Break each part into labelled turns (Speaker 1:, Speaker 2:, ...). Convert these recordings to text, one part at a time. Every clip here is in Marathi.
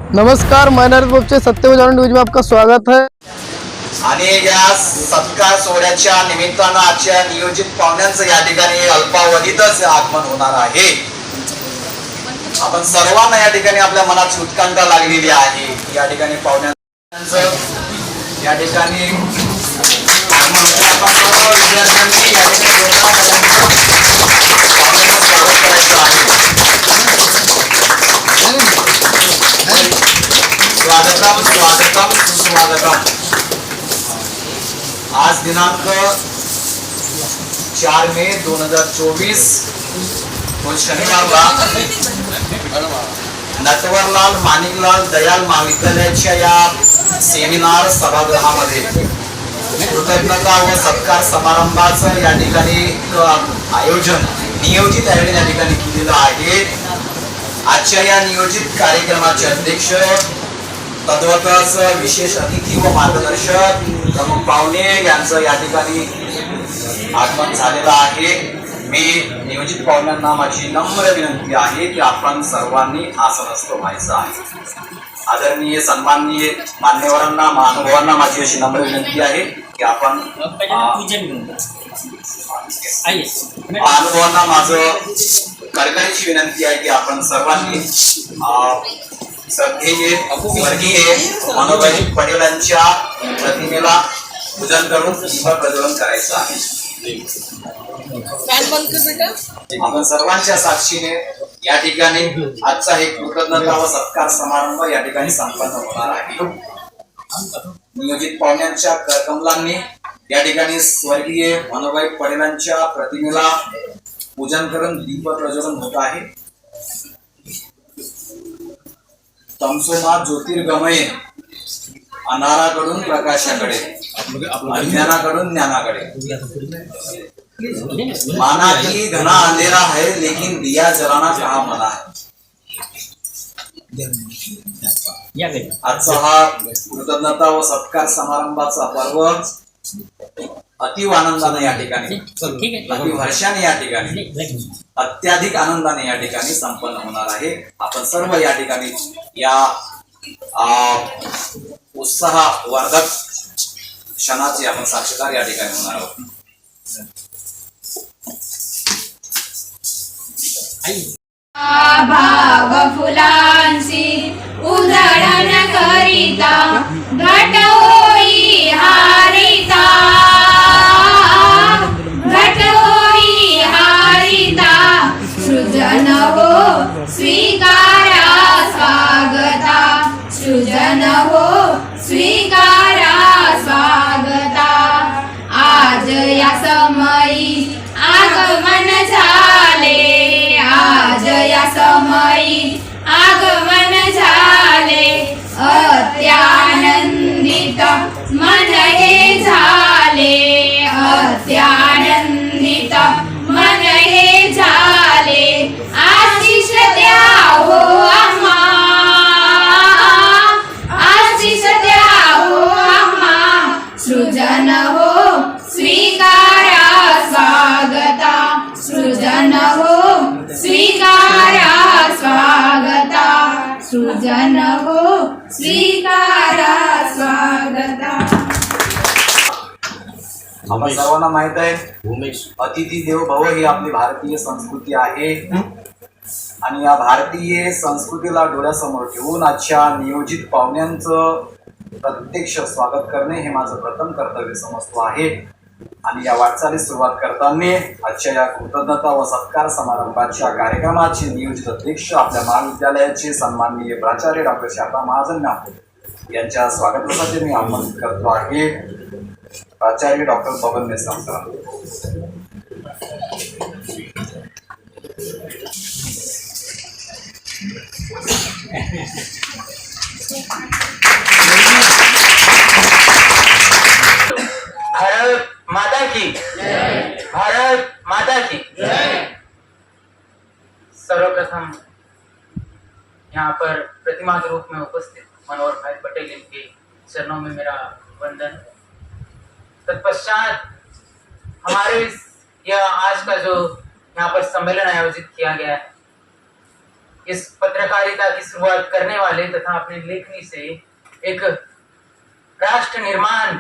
Speaker 1: नमस्कार, मैनार ग्रुपचे सत्य उदाहरण न्यूज में आपका स्वागत है।
Speaker 2: आणि या सत्कार सोहळ्याच्या निमित्तानं आजच्या नियोजित पाहुण्यांचं या ठिकाणी अल्पावधीतच आगमन होणार आहे। आपण सर्वांना या ठिकाणी आपल्या मनात उत्कंठा लागलेली आहे। या ठिकाणी पाहुण्यांचं या ठिकाणी आगमन होण्यापासून विद्यार्थ्यांनी या ठिकाणी स्वागत करायचं आहे। स्वागतम स्वागतम सुस्वागतम। आज दिनांक 4 मे 2024 रोज शनिवारला नटवरलाल माणिकलाल दयाल महाविद्यालयाच्या या सेमिनार सभागृहामध्ये कृतज्ञता व सत्कार समारंभाचं या ठिकाणी आयोजन नियोजित या ठिकाणी केलेलं आहे। आजच्या या नियोजित कार्यक्रमाचे अध्यक्ष तद्वतच विशेष अतिथी व मार्गदर्शक प्रमुख पाहुणे यांचं या ठिकाणी आगमन झालेलं आहे। मी नियोजित पाहुण्यांना माझी नम्र विनंती आहे की आपण सर्वांनी आसनस्थ व्हायचं आहे। आदरणीय सन्माननीय मान्यवरांना महानुभावांना माझी अशी नम्र विनंती आहे की आपण महानुभावांना माझं कळकळीची विनंती आहे की आपण सर्वांनी श्रद्धेने स्वर्गीय मनोभाई पटेलांच्या प्रतिमेला पूजन करून दीप प्रज्वलन करायचं आहे। आपण सर्वांच्या साक्षीने या ठिकाणी आजचा हे कृतज्ञता व सत्कार समारंभ या ठिकाणी संपन्न होणार आहे। नियोजित पाहुण्यांच्या करकमलांनी या ठिकाणी स्वर्गीय मनोभाई पटेलांच्या प्रतिमेला पूजन करून दीप प्रज्वलन होत आहे। तमसोमा ज्योतिर्गमय, अंधाराकडून प्रकाशाकडे, अज्ञानाकडून ज्ञानाकडे। माना की घना अंधेरा है लेकिन दिया जलाना कहाँ मना है। आजचा हा कृतज्ञता व सत्कार समारंभाचा पर्व अतिव आनंदाने या ठिकाणी अतिव हर्षाने या ठिकाणी अत्याधिक आनंदाने या ठिकाणी संपन्न होणार आहे। आपण सर्व या ठिकाणी या उत्साहवर्धक क्षणाचे आपण साक्षीदार या ठिकाणी होणार आहोत।
Speaker 3: भाव फुलांची उधळण करिता घट होई हारिता, घट होई हारिता, सृजन हो स्वीकारा स्वागता, सृजन हो स्वीकारा स्वागता। आज या समयी आगमन झाले, आज या समयी आगमन झाले, अत्यानंदित मन हे झाले, अत्यानंदित मन हे झाले। आशीष द्या हो आम्हा, आशीष द्या हो आम्हा, सृजन हो स्वीकारा स्वागता, सृजन हो स्वीकारा स्वागता, सृजन हो स्वीकारा स्वागता।
Speaker 2: आपण सर्वांना माहित आहे अतिथी देवो भव ही आपली भारतीय संस्कृती आहे आणि या भारतीय संस्कृतीला डोळ्यासमोर ठेवून आजच्या नियोजित पाहुण्यांचं प्रत्यक्ष स्वागत करणे हे माझं प्रथम कर्तव्य समजतो आहे। आणि या वाटचालीस सुरुवात करताना आजच्या या कृतज्ञता व सत्कार समारंभाच्या कार्यक्रमाचे नियोजित अध्यक्ष आपल्या महाविद्यालयाचे सन्माननीय प्राचार्य डॉक्टर शारदा महाजन यांच्या स्वागतासाठी मी आमंत्रित करतो आहे। प्राचार्य डॉक्टर बबन मेश्राम सर।
Speaker 4: भारत माता की जय, भारत माता की जय। सर्वप्रथम यहाँ पर प्रतिमा के रूप में उपस्थित मनोहर भाई पटेल इनके चरणों में मेरा वंदन। तत्पश्चात हमारे यह आज का जो यहाँ पर सम्मेलन आयोजित किया गया है, इस पत्रकारिता की शुरुआत करने वाले तथा अपनी लेखनी से एक राष्ट्र निर्माण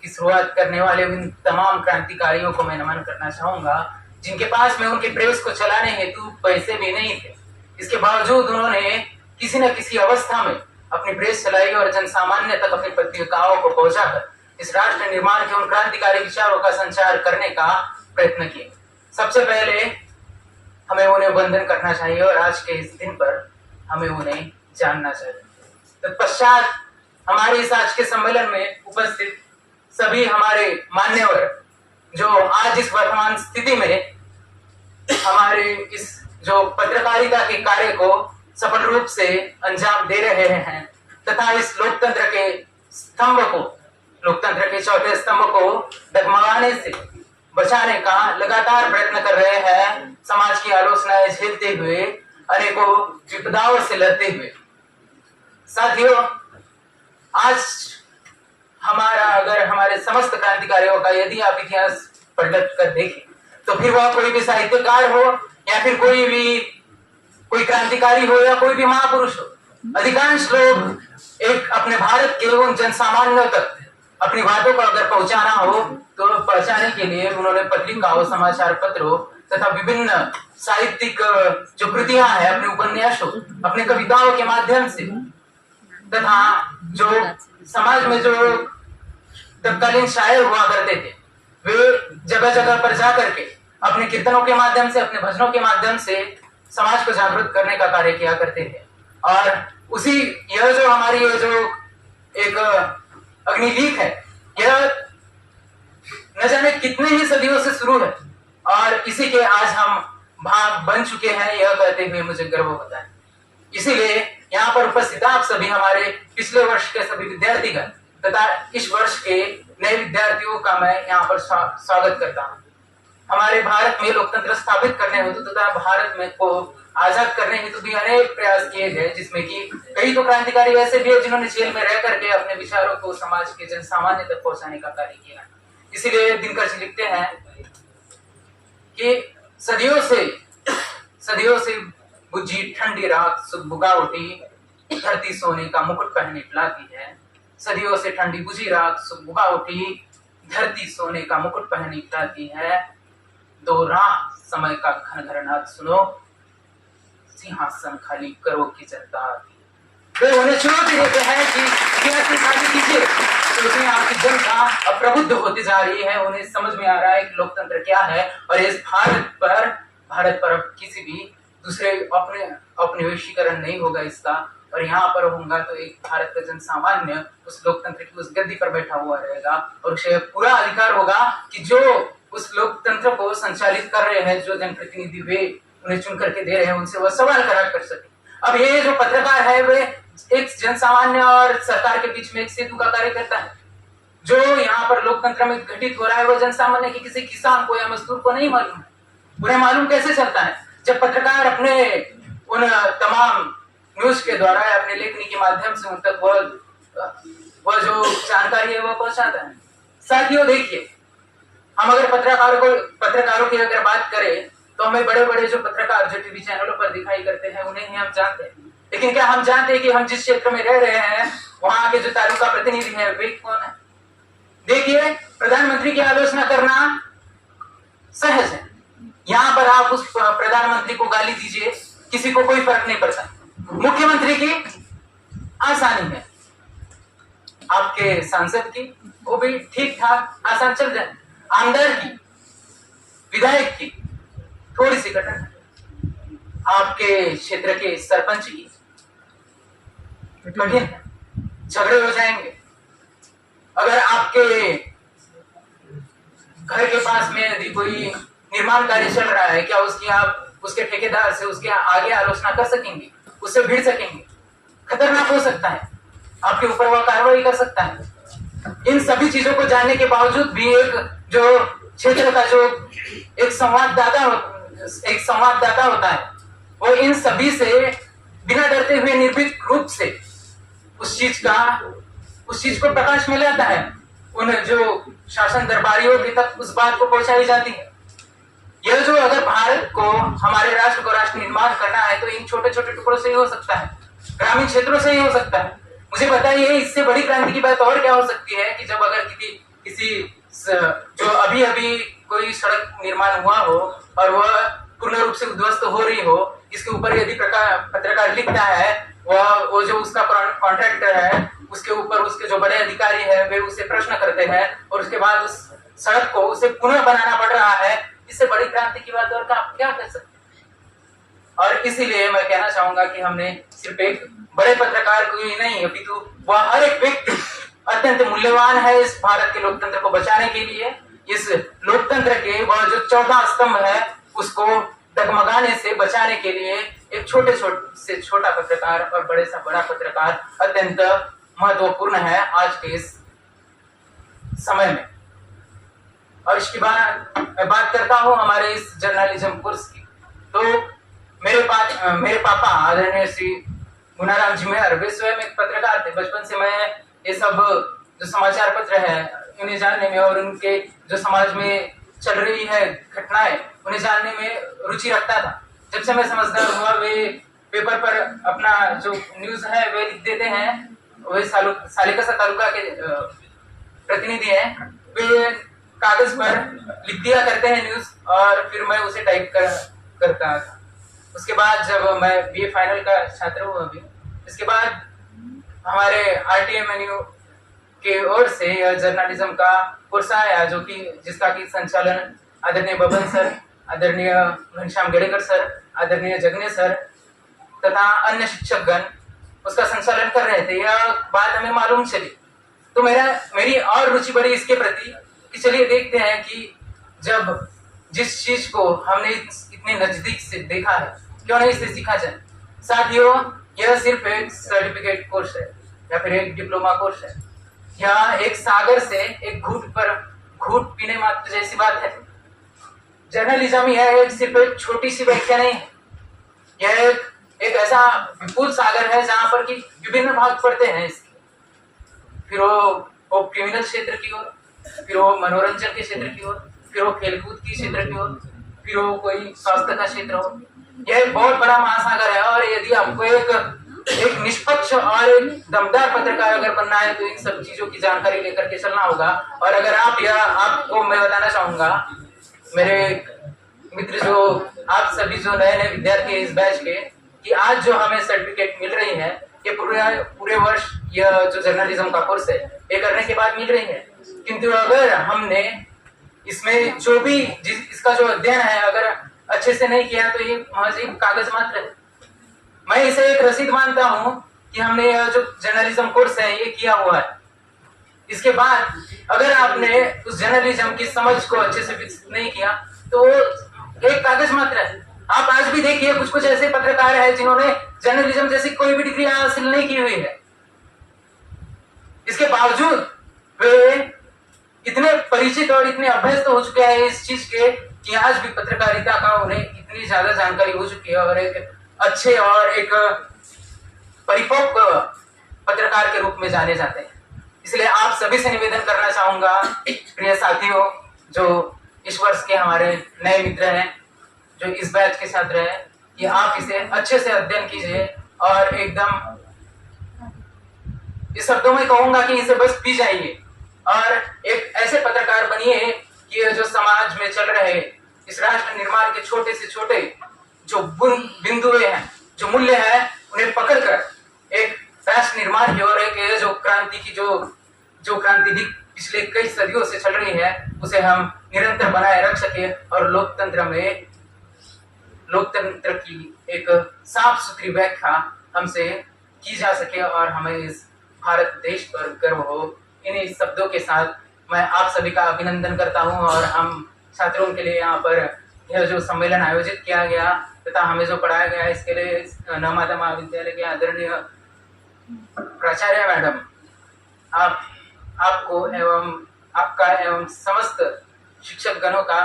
Speaker 4: की शुरुआत करने वाले उन तमाम क्रांतिकारियों को मैं नमन करना चाहूंगा, जिनके पास में उनके प्रेस को चलाने हेतु पैसे भी नहीं थे। इसके बावजूद उन्होंने किसी न किसी अवस्था में अपनी प्रेस चलाई और जनसामान्य तक अपनी पत्रिकाओं को पहुंचाकर इस राष्ट्र निर्माण के उन क्रांतिकारी विचारों का संचार करने का प्रयत्न किया। सबसे पहले हमें उन्हें वंदन करना चाहिए और आज के इस दिन पर हमें उन्हें जानना चाहिए। तत्पश्चात हमारे इस आज के सम्मेलन में उपस्थित सभी हमारे मान्यवर जो आज इस वर्तमान स्थिति में हमारे इस जो पत्रकारिता के कार्य को सफल रूप से अंजाम दे रहे हैं तथा इस लोकतंत्र के स्तंभ को, लोकतंत्र के चौथे स्तंभ को डगमगाने से बचाने का लगातार प्रयत्न कर रहे हैं, समाज की आलोचनाएं झेलते हुए, अनेकों विपदाओं से लड़ते हुए। साथियों, आज हमारा अगर हमारे समस्त क्रांतिकारियों का यदि आप इतिहास पलट कर देखें तो फिर वह कोई भी साहित्यकार हो या फिर कोई क्रांतिकारी हो या कोई भी महापुरुष हो, अधिकांश लोग एक अपने भारत के उन जनसामान्यों तक अपनी बातों को अगर पहुंचाना हो तो पहुंचाने के लिए उन्होंने पत्रिकाओं, समाचार पत्रों तथा विभिन्न साहित्यिक जो कृतियां हैं, अपने उपन्यासों, अपने कविताओं के माध्यम से तथा जो समाज में जो तत्कालीन शायर हुआ करते थे वे जगह जगह पर जाकर के अपने कीर्तनों के माध्यम से, अपने भजनों के माध्यम से समाज को जागरूक करने का कार्य किया करते थे। और उसी यह जो हमारी ये जो एक अग्निवीर है, यह न जाने कितने ही सदियों से शुरू है और इसी के आज हम भाग बन चुके हैं, यह कहते हुए मुझे गर्व होता है। इसीलिए यहाँ पर उपस्थित आप सभी हमारे पिछले वर्ष के सभी विद्यार्थीगण तथा इस वर्ष के नए विद्यार्थियों का मैं यहाँ पर स्वागत करता हूँ। हमारे भारत में लोकतंत्र स्थापित करने हेतु तथा भारत में को आजाद करने हेतु भी अनेक प्रयास किए गए, जिसमें कि कई तो क्रांतिकारी ऐसे भी है जिन्होंने जेल में रह करके अपने विचारों को समाज के जनसामान्य तक पहुंचाने का कार्य किया। इसीलिए दिनकर जी लिखते हैं कि सदियों से बुझी ठंडी रात सुबह उठी, धरती सोने का मुकुट पहने पिलाती है। सदियों से ठंडी बुझी रात सुबह उठी, धरती सोने का मुकुट पहने पिलाती है। दो राह समय का घन घरनाद सुनो, सिंहासन खाली करो की जनता आती। वे उन्हें चुनौती देते हैं कि सिंहासन खाली कीजिए, क्योंकि आपकी जनता अप्रबुद्ध होती जा रही है। उन्हें समझ में आ रहा है कि लोकतंत्र क्या है और इस भारत पर अब किसी भी दूसरे औपनिवेशीकरण नहीं होगा इसका, और यहाँ पर होगा तो एक भारत का जनसामान्य उस लोकतंत्र की उस गद्दी पर बैठा हुआ रहेगा और उसे पूरा अधिकार होगा कि जो उस लोकतंत्र को संचालित कर रहे हैं, जो जनप्रतिनिधि वे उन्हें चुन करके दे रहे हैं, उनसे वह सवाल खड़ा कर सके। अब ये जो पत्रकार है वे एक जनसामान्य और सरकार के बीच में एक सेतु का कार्य करता है। जो यहाँ पर लोकतंत्र में घटित हो रहा है वो जनसामान्य के किसी किसान को या मजदूर को नहीं मालूम है। उन्हें मालूम कैसे चलता है? जब पत्रकार अपने उन तमाम न्यूज के द्वारा या अपने लेखनी के माध्यम से उन तक वह जो जानकारी है वह पहुंचाता है। साथियों, देखिए, हम अगर पत्रकारों की अगर बात करें तो हमें बड़े बड़े जो पत्रकार जो टीवी चैनलों पर दिखाई करते हैं उन्हें ही हम जानते हैं, लेकिन क्या हम जानते हैं कि हम जिस क्षेत्र में रह रहे हैं वहां के जो तालुका प्रतिनिधि है वे कौन है? देखिए, प्रधानमंत्री की आलोचना करना सहज है। यहाँ पर आप उस प्रधानमंत्री को गाली दीजिए, किसी को कोई फर्क नहीं पड़ता। मुख्यमंत्री की आसानी है, आपके सांसद की वो भी ठीक ठाक आसान चल जाए, आमदार की, विधायक की थोड़ी सी कठिन है, आपके क्षेत्र के सरपंच की कठिन है, झगड़े हो जाएंगे। अगर आपके घर के पास में यदि कोई निर्माण कार्य चल रहा है, क्या उसकी आप उसके ठेकेदार से उसके आगे आलोचना कर सकेंगे? उससे भिड़ सकेंगे? खतरनाक हो सकता है, आपके ऊपर वह कार्रवाई कर सकता है। इन सभी चीजों को जानने के बावजूद भी एक जो क्षेत्र का जो एक संवाददाता होता है वो इन सभी से बिना डरते हुए निर्भीक रूप से उस चीज को प्रकाश में लाता है। उन जो शासन दरबारियों के तक उस बात को पहुंचाई जाती है। यह जो अगर भारत को, हमारे राष्ट्र को राष्ट्र निर्माण करना है तो इन छोटे छोटे टुकड़ों से ही हो सकता है, ग्रामीण क्षेत्रों से ही हो सकता है। मुझे बताइए इससे बड़ी क्रांति की बात और क्या हो सकती है कि जब अगर किसी जो अभी अभी कोई सड़क निर्माण हुआ हो और वह पूर्ण रूप से उद्ध्वस्त हो रही हो, इसके ऊपर यदि पत्रकार लिखता है, वो जो उसका कॉन्ट्रैक्टर है उसके ऊपर उसके जो बड़े अधिकारी है वे उसे प्रश्न करते हैं और उसके बाद उस सड़क को उसे पुनः बनाना पड़ रहा है, इससे बड़ी क्रांति की बात और क्या कर सकते हैं। और इसीलिए मैं कहना चाहूंगा कि हमने सिर्फ एक बड़े पत्रकार को ही नहीं अपितु वह हर एक व्यक्ति अत्यंत मूल्यवान है इस भारत के लोकतंत्र को बचाने के लिए। इस लोकतंत्र के वह जो 14 स्तंभ है उसको डगमगाने से बचाने के लिए एक छोटे से छोटा पत्रकार और बड़े से बड़ा पत्रकार अत्यंत महत्वपूर्ण है आज के इस समय में। और इसके बाद मैं बात करता हूं हमारे इस जर्नलिज्म कोर्स की, तो मेरे पापा आदरणीय श्री गुनाराम जी मेहर वे स्वयं एक पत्रकार थे। बचपन से मैं ये सब जो समाचार पत्र है उन्हें जानने में और उनके जो समाज में चल रही है घटनाएं उन्हें जानने में रुचि रखता था। जब से मैं समझदार हुआ वे पेपर पर अपना जो न्यूज है वे लिख देते हैं। वे सालिकसा तालुका के प्रतिनिधि हैं, वे कागज पर लिख दिया करते हैं न्यूज और फिर मैं उसे टाइप करता था। उसके बाद जब मैं बीए फाइनल का छात्र हूँ अभी, इसके बाद हमारे RTMNU के ओर से जर्नलिज्म का कोर्स आया जो कि जिसका की संचालन आदरणीय बबन सर, आदरणीय घनश्याम गेड़ेकर सर, आदरणीय जगने सर तथा अन्य शिक्षकगण उसका संचालन कर रहे थे। यह बात हमें मालूम चली तो मेरी और रुचि बढ़ी इसके प्रति कि चलिए देखते हैं कि जब जिस चीज को हमने इतने नजदीक से देखा है क्यों नहीं इससे सीखा जाए। साथियों, यह सिर्फ एक सर्टिफिकेट कोर्स है या फिर एक डिप्लोमा कोर्स है, यह एक सागर से एक घूंट पीने मात्र जैसी बात है। जर्नलिज्म यह एक सिर्फ एक छोटी सी व्याख्या नहीं है, यह एक ऐसा विपुल सागर है जहां पर कि विभिन्न भाग पड़ते हैं इसके। फिर वो क्रिमिनल क्षेत्र की ओर, फिर वो मनोरंजन के क्षेत्र की ओर, फिर वो खेलकूद के क्षेत्र की ओर, फिर वो कोई स्वास्थ्य का क्षेत्र हो। यह एक बहुत बड़ा महासागर है और यदि आपको एक निष्पक्ष और एक दमदार पत्रकार अगर बनना है तो इन सब चीजों की जानकारी लेकर के चलना होगा। और अगर आपको मैं बताना चाहूंगा मेरे मित्र जो आप सभी जो नए विद्यार्थी इस बैच के, कि आज जो हमें सर्टिफिकेट मिल रही है ये पूरे वर्ष यह जो जर्नलिज्म का कोर्स है ये करने के बाद मिल रही है। किंतु अगर हमने इसमें जो भी इसका जो अध्ययन है अगर अच्छे से नहीं किया तो ये महज एक कागज मात्र है। मैं इसे एक रसीद मानता हूं कि हमने यह जो जर्नलिज्म कोर्स है ये किया हुआ है। इसके बाद अगर आपने उस जर्नलिज्म की समझ को अच्छे से विकसित नहीं किया तो एक कागज मात्र है। आप आज भी देखिए कुछ ऐसे पत्रकार हैं जिन्होंने जर्नलिज्म जैसी कोई भी डिग्री हासिल नहीं की हुई है, इसके बावजूद वे इतने परिचित और इतने अभ्यस्त हो चुके हैं इस चीज के कि आज भी पत्रकारिता का उन्हें इतनी ज्यादा जानकारी हो चुकी है और एक अच्छे और एक परिपक्व पत्रकार के रूप में जाने जाते हैं। इसलिए आप सभी से निवेदन करना चाहूंगा प्रिय साथियों, जो इस वर्ष के हमारे नए मित्र हैं, जो इस बैच के छात्र हैं, कि आप इसे अच्छे से अध्ययन कीजिए और एकदम इस शब्दों में कहूंगा कि इसे बस पी जाइए और एक ऐसे पत्रकार बनिए कि जो समाज में चल रहे इस राष्ट्र निर्माण के छोटे से छोटे जो बिंदुएं हैं, जो मूल्य है, उन्हें पकड़कर एक राष्ट्र निर्माण की ओर एक जो क्रांति की जो क्रांति पिछले कई सदियों से चल रही है उसे हम निरंतर बनाए रख सके और लोकतंत्र की एक साफ सुथरी व्याख्या हमसे की जा सके और हमें इस भारत देश पर गर्व हो। इन्हीं शब्दों के साथ मैं आप सभी का अभिनंदन करता हूं और हम छात्रों के लिए यहाँ पर यह जो सम्मेलन आयोजित किया गया तथा हमें जो पढ़ाया गया इसके लिए नवमाता महाविद्यालय के आदरणीय प्राचार्य मैडम आपको एवं आपका एवं समस्त शिक्षक गणों का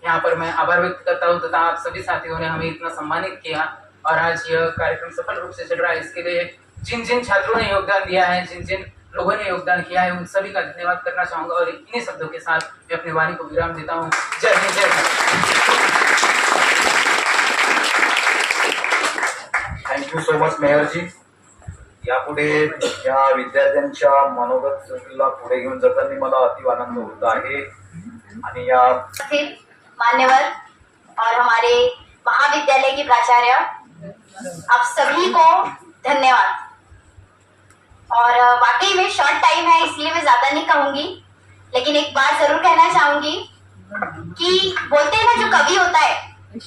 Speaker 4: यहाँ पर मैं आभार व्यक्त करता हूँ तथा आप सभी साथियों ने हमें इतना सम्मानित किया और आज यह कार्यक्रम सफल रूप से चल रहा है। इसके लिए जिन जिन छात्रों ने योगदान दिया है, जिन जिन लोगों ने योगदान किया है, उन सभी का धन्यवाद करना चाहूंगा और इन्हीं शब्दों के साथ मैं अपनी वाणी को विराम देता हूँ। Jai Hind, Jai Bharat.
Speaker 5: Thank you so much मेयरजी. यापुढे या विद्यार्थ्यांच्या मनोगत चर्चेला पुढे घेऊन जाताना मला अति आनंद होत आहे आणि या
Speaker 6: मान्यवर और हमारे महाविद्यालय के प्राचार्य, आप सभी को धन्यवाद। और वाकई में शॉर्ट टाइम है इसलिए मैं ज्यादा नहीं कहूंगी, लेकिन एक बात जरूर कहना चाहूंगी कि बोलते हैं ना जो कवि होता है,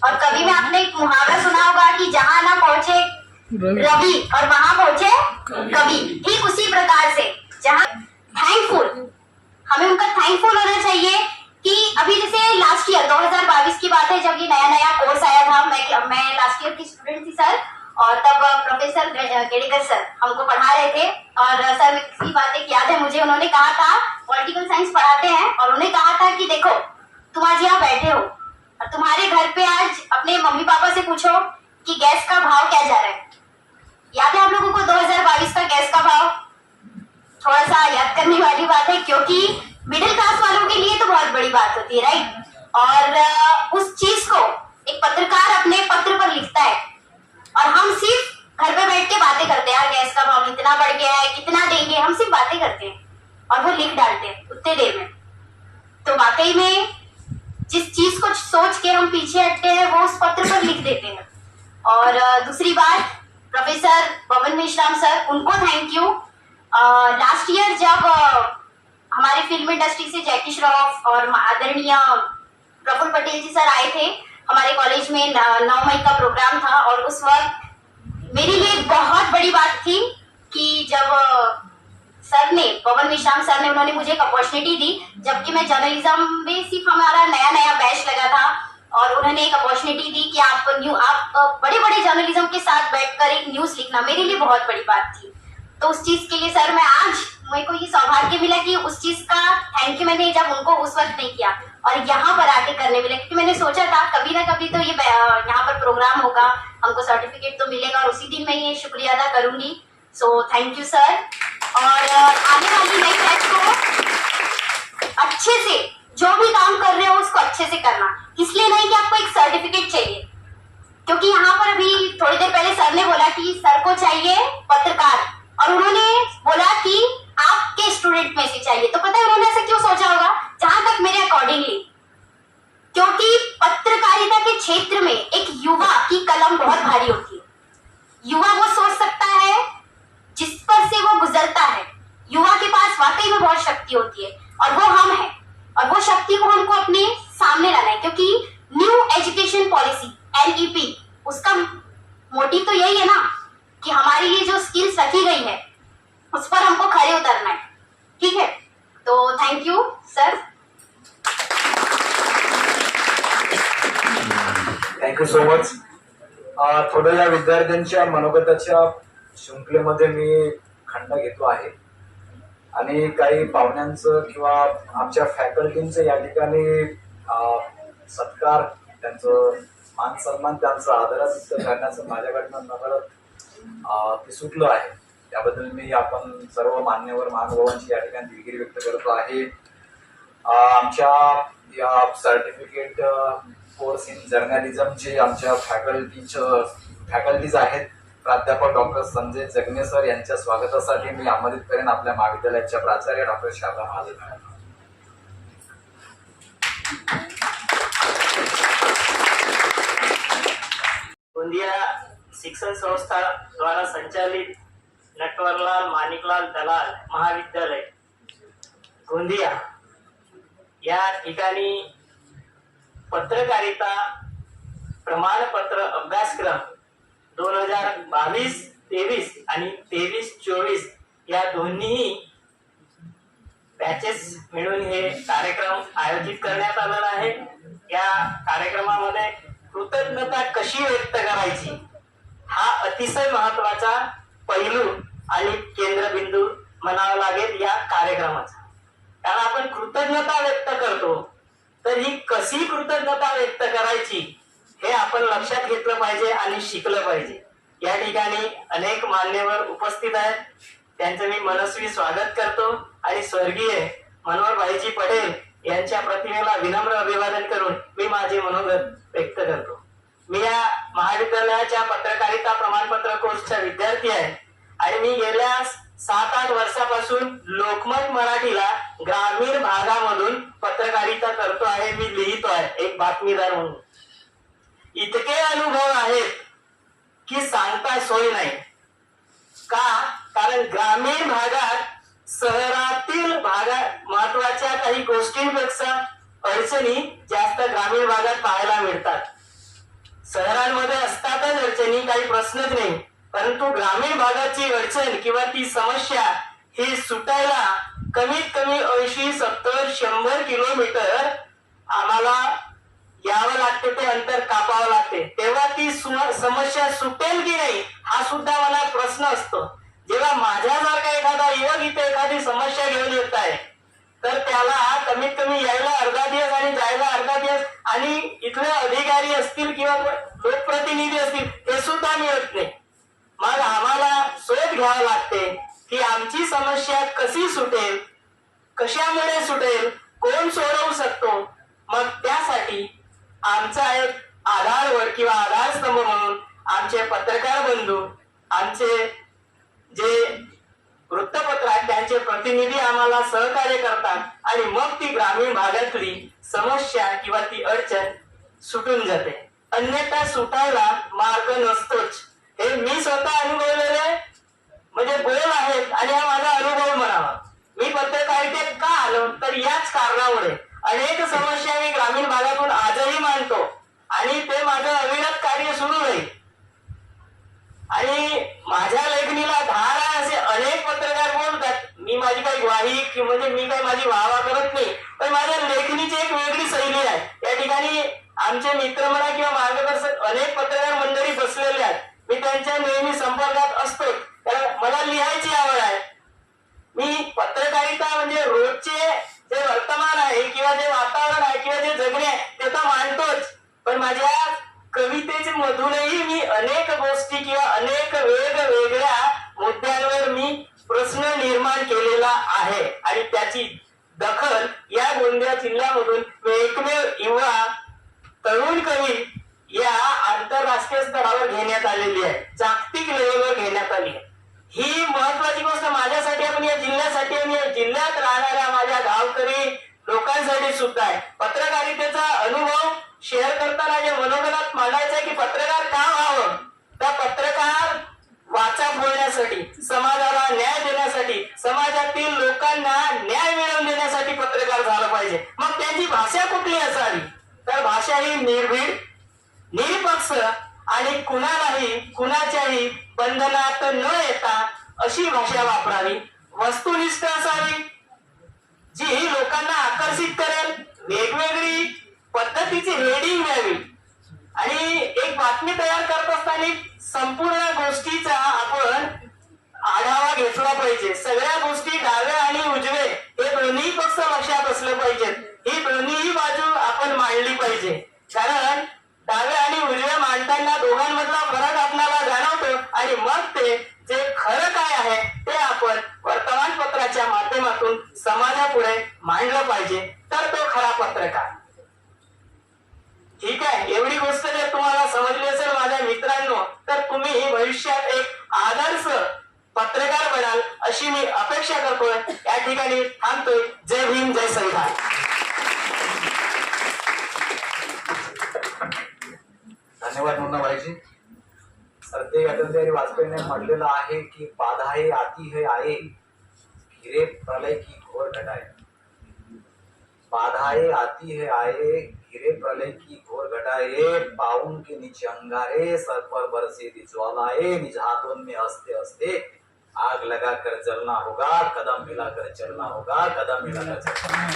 Speaker 6: और कवि में आपने एक मुहावरा सुना होगा कि जहां ना पहुंचे रवि और वहां पहुंचे कवि। ठीक उसी प्रकार से जहां थैंकफुल, हमें उनका थैंकफुल होना चाहिए कि अभी जैसे लास्ट ईयर 2022 की बात है जब ये नया नया कोर्स आया था, मैं लास्ट ईयर की स्टूडेंट थी सर, और तब प्रोफेसर गेड़ेकर सर हमको पढ़ा रहे थे। और सर की बात एक याद है मुझे, उन्होंने कहा था, पॉलिटिकल साइंस पढ़ाते हैं, और उन्होंने कहा था कि देखो तुम आज यहाँ बैठे हो और तुम्हारे घर पे आज अपने मम्मी पापा से पूछो कि गैस का भाव क्या जा रहा है। याद है आप लोगों को 2022 का गैस का भाव? थोड़ा सा याद करने वाली बात है, क्योंकि मिडिल क्लास वालों के लिए तो बहुत बड़ी बात होती है, राइट। और उस चीज को एक पत्रकार अपने पत्र पर लिखता है और हम सिर्फ घर पे बैठ के बातें करते हैं, यार गैस का भाव कितना बढ़ गया है, कितना देंगे, हम सिर्फ बातें करते हैं और वो लिख डालते हैं उतने देर में। तो वाकई में जिस चीज को सोच के हम पीछे हटते हैं वो उस पत्र पर लिख देते हैं। और दूसरी बात, प्रोफेसर पवन मेश्राम सर, उनको थैंक यू। लास्ट ईयर जब हमारे फिल्म इंडस्ट्री से जैकी श्रॉफ और आदरणीय प्रफुल्ल पटेल जी सर आए थे हमारे कॉलेज में, 9 मई का प्रोग्राम था, और उस वक्त मेरे लिए बहुत बड़ी बात थी कि जब सर ने, पवन मेश्राम सर ने, उन्होंने मुझे एक अपॉर्चुनिटी दी, जबकि मैं जर्नलिज्म में सिर्फ हमारा नया नया बैच लगा था, और उन्होंने एक अपॉर्चुनिटी दी कि आप बड़े बड़े जर्नलिज्म के साथ बैठकर एक न्यूज लिखना, मेरे लिए बहुत बड़ी बात थी। तो उस चीज के लिए सर मैं आज, मेरे को ये सौभाग्य मिला कि उस चीज का थैंक यू मैंने जब उनको उस वक्त नहीं किया और यहाँ पर आके करने मिला, क्योंकि मैंने सोचा था कभी ना कभी तो ये यहाँ पर प्रोग्राम होगा, हमको सर्टिफिकेट तो मिलेगा, और उसी दिन मैं ये शुक्रिया अदा करूंगी। So thank you sir. और आने वाली नई बैच को अच्छे से, जो भी काम कर रहे हो उसको अच्छे से करना, इसलिए नहीं कि आपको एक सर्टिफिकेट चाहिए, क्योंकि यहाँ पर अभी थोड़ी देर पहले सर ने बोला कि सर को चाहिए पत्रकार, और उन्होंने बोला कि आपके स्टूडेंट में से चाहिए। तो पता है उन्होंने ऐसा क्यों सोचा होगा? जहां तक मेरे अकॉर्डिंगली, क्योंकि पत्रकारिता के क्षेत्र में एक युवा की कलम बहुत भारी होती है। युवा वो सोच सकता है जिस पर से वो गुजरता है, युवा के पास वाकई में बहुत शक्ति होती है, और वो हम हैं, और वो शक्ति को हमको अपने सामने लाना है, क्योंकि न्यू एजुकेशन पॉलिसी NEP, उसका मोटिव तो यही है ना कि हमारे लिए जो स्किल्स रखी गई है उस पर हमको खड़े उतरना है। ठीक है, तो thank you sir.
Speaker 5: Thank you so much. थोडं या विद्यार्थ्यांच्या मनोगताच्या शृंखलेमध्ये मी खंड घेतो आहे आणि काही पाहुण्यांचं किंवा आमच्या फॅकल्टींचं या ठिकाणी सत्कार, त्यांचं मान सन्मान, त्यांचं आदरातिथ्य करण्याचं माझ्याकडनं नकळत सुटलं आहे. त्याबद्दल मी आपण सर्व मान्यवर महानुभावांची या ठिकाणी दिलगिरी व्यक्त करतो आहे. आमच्या या सर्टिफिकेट कोर्स इन जर्नलिझमचे आमच्या फॅकल्टीज आहेत, प्राध्यापक डॉक्टर संजय जगने सर, यांच्या स्वागतासाठी मी आमंत्रित करेन आपल्या महाविद्यालयाच्या प्राचार्य डॉक्टर शारदा महाजन.
Speaker 7: गोंदिया शिक्षण संस्था द्वारा संचालित नटवरलाल माणिकलाल दलाल महाविद्यालय गोंदिया या ठिकाणी पत्रकारिता प्रमाणपत्र अभ्यासक्रम 2022-23 आणि 23-24 या दोन्ही बॅचेस मिळून हे कार्यक्रम आयोजित करण्यात आलेला आहे. या कार्यक्रमामध्ये कृतज्ञता कशी व्यक्त करायची हा अतिशय महत्वाचा पैलू आणि केंद्रबिंदू म्हणावा लागेल या कार्यक्रमाचा. कारण आपण कृतज्ञता व्यक्त करतो, तर ही कशी कृतज्ञता व्यक्त करायची हे आपण लक्षात घेतलं पाहिजे आणि शिकलं पाहिजे. या ठिकाणी अनेक मान्यवर उपस्थित आहेत. त्यांचं मी मनस्वी स्वागत करतो आणि स्वर्गीय मनोहरभाईजी पटेल यांच्या प्रतिमेला विनम्र अभिवादन करून मी माझे मनोगत व्यक्त करतो. मी या महाविद्यालयाच्या पत्रकारिता प्रमाणपत्र कोर्सचा विद्यार्थी आहे आणि मी गेल्या 7-8 वर्षापासून लोकमत मराठीला ग्रामीण भागामधून पत्रकारिता करतो आहे. मी लिहितो आहे एक बातमीदार म्हणून. इतके अनुभव आहेत की सांगता सोय नाही. कारण ग्रामीण भागात शहरातील भागात महत्वाच्या काही गोष्टींपेक्षा अडचणी जास्त ग्रामीण भागात पाहायला मिळतात. शहरांमध्ये असतातच अडचणी, काही प्रश्नच नाही, परंतु ग्रामीण भागाची अडचण किंवा ती समस्या ही सुटायला कमीत कमी 80, 70, 100 किलोमीटर आम्हाला यावं लागते, ते अंतर कापावं लागते. तेव्हा ती समस्या सुटेल की नाही हा सुद्धा मला प्रश्न असतो. जेव्हा माझ्यासारखा एखादा युवक इथे एखादी समस्या घेऊन येत आहे तर त्याला कमीत कमी यायला अर्धा दिवस आणि जायला अर्धा दिवस, आणि इथले अधिकारी असतील किंवा लोकप्रतिनिधी असतील ते सुद्धा मिळत नाही. मग आम्हाला शोध घ्यावा लागते की आमची समस्या कशी सुटेल, कशामुळे सुटेल, कोण सोडवू शकतो. मग त्यासाठी आमचा एक आधारवर किंवा आधारस्तंभ म्हणून आमचे पत्रकार बंधू, आमचे जे वृत्तपत्र आहेत त्यांचे प्रतिनिधी आम्हाला सहकार्य करतात आणि मग ती ग्रामीण भागातली समस्या किंवा ती अडचण सुटून जाते. अन्यथा सुटायला मार्ग नसतोच. हे मी स्वतः अनुभवलेले म्हणजे बोल आहेत आणि हा माझा अनुभव म्हणावा. मी पत्रकारितेत का आलो तर याच कारणामुळे अनेक समस्या मी ग्रामीण भागातून आजही मांडतो आणि ते माझं अविरत कार्य सुरू राहील. आणि माझ्या लेखणीला धार आहे असे अनेक पत्रकार बोलतात. मी माझी काही ग्वाही म्हणजे मी काही माझी वाहवा करत नाही, पण माझ्या लेखणीची एक वेगळी शैली आहे. या ठिकाणी आमचे मित्र म्हणा किंवा मार्गदर्शक अनेक पत्रकार मंडळी बसलेले आहेत. मी त्यांच्या नेहमी संपर्कात असतो कारण मला लिहायची आवड आहे. मी पत्रकारिता म्हणजे रोजचे जे वर्तमान आहे किंवा जे वातावरण आहे किंवा जे जगणे आहे ते तर मांडतोच, पण माझ्या कवितेच्या मधूनही मी अनेक गोष्टी किंवा अनेक वेगवेगळ्या मुद्द्यांवर मी प्रश्न निर्माण केलेला आहे आणि त्याची दखल या गोंदिया जिल्ह्यामधून मी एकमेव युवा तरुण कवी या आंतरराष्ट्रीय स्तरावर घेण्यात आलेली आहे, जागतिक लेवलवर घेण्यात आली आहे. ही महत्वाची गोष्ट माझ्यासाठी आणि या जिल्ह्यासाठी आणि या जिल्ह्यात राहणाऱ्या माझ्या गावकरी लोकांसाठी सुद्धा आहे. पत्रकारितेचा अनुभव शेअर करताना जे मनोगतात मांडायचं आहे की पत्रकार का व्हावं, त्या पत्रकार वाचा बोलण्यासाठी, समाजाला न्याय देण्यासाठी, समाजातील लोकांना न्याय मिळवून देण्यासाठी पत्रकार झालं पाहिजे. मग त्यांची भाषा कुठली असावी तर भाषा ही निर्भीड, निरपक्ष आणि कुणालाही कुणाच्याही बंधनात न येता अशी भाषा वापरावी. वस्तुनिष्ठ असावी, जी लोकांना आकर्षित करेल, वेगवेगळी पद्धतीची हेडिंग द्यावी आणि एक बातमी तयार करत असताना संपूर्ण गोष्टीचा आपण आढावा घेतला पाहिजे. सगळ्या गोष्टी डावे आणि उजवे हे दोन्ही पक्ष लक्षात असले पाहिजेत. ही दोन्हीही बाजू आपण मांडली पाहिजे, कारण डावे आणि उजवे मांडताना दोघांमधला फरक आपल्याला जाणवतो आणि मग ते जे खरं काय आहे ते आपण वर्तमानपत्राच्या माध्यमातून समाजापुढे मांडलं पाहिजे, तर तो खरा पत्रकार. ठीक आहे, एवढी गोष्ट जर तुम्हाला समजली असेल माझ्या मित्रांनो तर तुम्ही भविष्यात एक आदर्श पत्रकार बनाल अशी मी अपेक्षा करतोय. या ठिकाणी थांबतोय. जय भीम, जय संविधान.
Speaker 5: धन्यवाद मुन्नाभाईजी. सरते अटल बिहारी वाजपेयीने म्हटलेलं आहे की बाधाए आती है आए, घिरे प्रलय की घोर घटाए. बाधाए आती है आए, घिरे प्रलय की घोर घटाए, पाउन के नीचे अंगारे, सर पर बरसे दी ज्वालाए, निज हाथों में हंसते हंसते आग लगाकर जलना होगा, कदम मिलाकर चलना होगा, कदम मिलाकर चलना.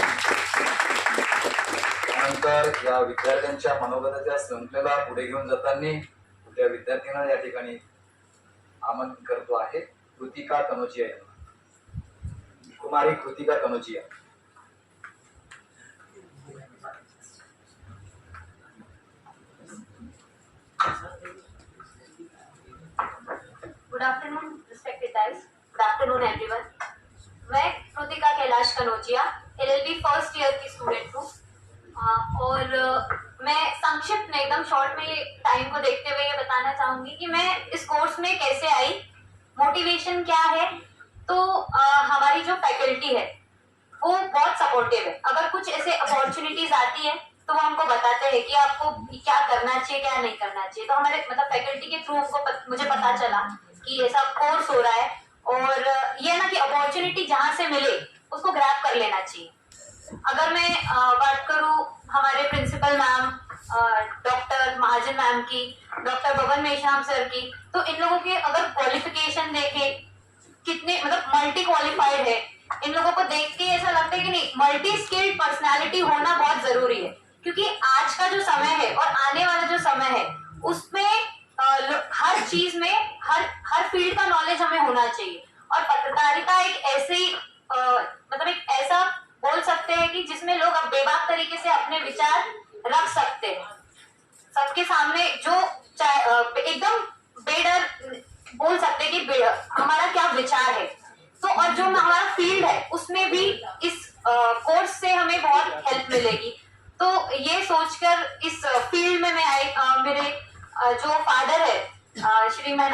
Speaker 5: त्यानंतर या विद्यार्थ्यांच्या मनोगताच्या श्रृंखलेला पुढे घेऊन जाताना त्या विद्यार्थ्यांना या ठिकाणी आमंत्रित करतो आहे कृतिका कनोजिया यांना. Kumari Kritika Kanojia.
Speaker 6: Good afternoon, respected guys. Good afternoon everyone. मैं Kritika Kailash Kanojia LLB first year की स्टूडेंट हूँ और मैं संक्षिप्त में एकदम शॉर्ट में टाइम को देखते हुए ये बताना चाहूंगी कि मैं इस कोर्स में कैसे आई, मोटिवेशन क्या है। तो हमारी जो फैकल्टी है वो बहुत सपोर्टिव है। अगर कुछ ऐसे अपॉर्चुनिटीज आती है तो वो हमको बताते हैं कि आपको क्या करना चाहिए क्या नहीं करना चाहिए। तो हमारे मतलब फैकल्टी के थ्रू मुझे पता चला कि ऐसा कोर्स हो रहा है और ये ना कि अपॉर्चुनिटी जहां से मिले उसको ग्रैब कर लेना चाहिए। अगर मैं बात करूं हमारे principal ma'am doctor Mahajan ma'am की, डॉक्टर बबन मेश्राम सर की, तो इन लोगों के अगर क्वालिफिकेशन देखे कितने मतलब मल्टी क्वालिफाइड है, इन लोगों को देख के ऐसा लगता है कि नहीं मल्टी स्किल्ड पर्सनालिटी होना बहुत जरूरी है। क्योंकि आज का जो समय है और आने वाला जो समय है उसमें हर चीज में हर फील्ड का नॉलेज हमें होना चाहिए। और पत्रकारिता एक ऐसी मतलब एक ऐसा बोल सकते हैं कि जिसमें लोग अब बेबाक तरीके से अपने विचार रख सकते हैं सबके सामने, जो एकदम बेडर बोल सकते हैं कि हमारा क्या विचार है। तो और जो हमारा फील्ड है उसमें भी इस कोर्स से हमें बहुत हेल्प मिलेगी। तो ये सोचकर इस फील्ड में मैं आई। मेरे जो फादर है श्रीमान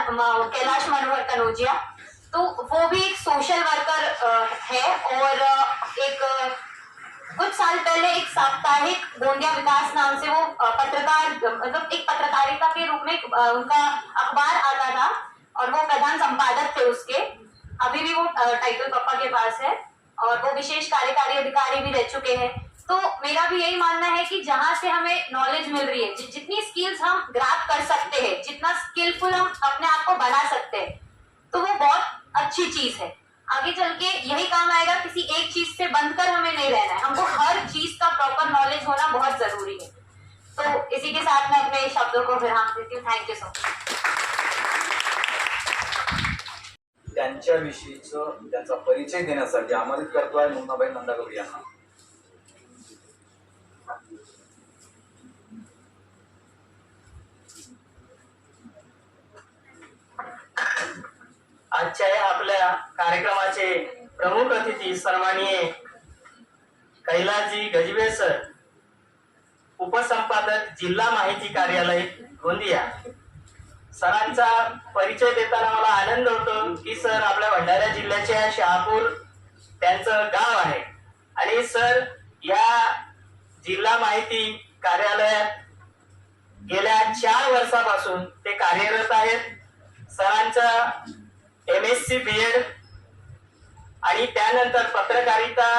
Speaker 6: कैलाश मनोहर कनौजिया, तो वो भी एक सोशल वर्कर है और एक कुछ साल पहले एक साप्ताहिक गोंदिया विकास नाम से वो पत्रकार मतलब एक पत्रकारिता के रूप में उनका अखबार आता था और वो प्रधान संपादक थे उसके। अभी भी वो टाइटल पापा के पास है और वो विशेष कार्यकारी अधिकारी भी रह चुके हैं। तो मेरा भी यही मानना है कि जहां से हमें नॉलेज मिल रही है, जितनी स्किल्स हम ग्रैब कर सकते हैं, जितना स्किलफुल हम अपने आप को बना सकते हैं, तो वो बहुत अच्छी चीज है। आगे चल के यही काम आएगा। किसी एक चीज से बंद कर हमें नहीं रहना है, हमको हर चीज का प्रॉपर नॉलेज होना बहुत जरूरी है। तो इसी के साथ मैं अपने शब्दों को विराम देती हूँ। Thank you so much.
Speaker 5: त्यांच्याविषयीचं त्यांचा परिचय देण्यासाठी आमंत्रित करतो आहे मुन्नाबाई नंदागौरी यांना।
Speaker 7: आजच्या या आपल्या कार्यक्रमाचे प्रमुख अतिथी सन्माननीय कैलासजी गजबे सर, उपसंपादक जिल्हा माहिती कार्यालय गोंदिया। सरांचा परिचय देताना मला आनंद होतो की सर आपल्या भंडारा जिल्ह्याच्या शहापूर त्यांचं गाव आहे आणि सर या जिल्हा माहिती कार्यालयात गेल्या 4 वर्षापासून ते कार्यरत आहेत। सरांचा MSc BEd आणि त्यानंतर पत्रकारिता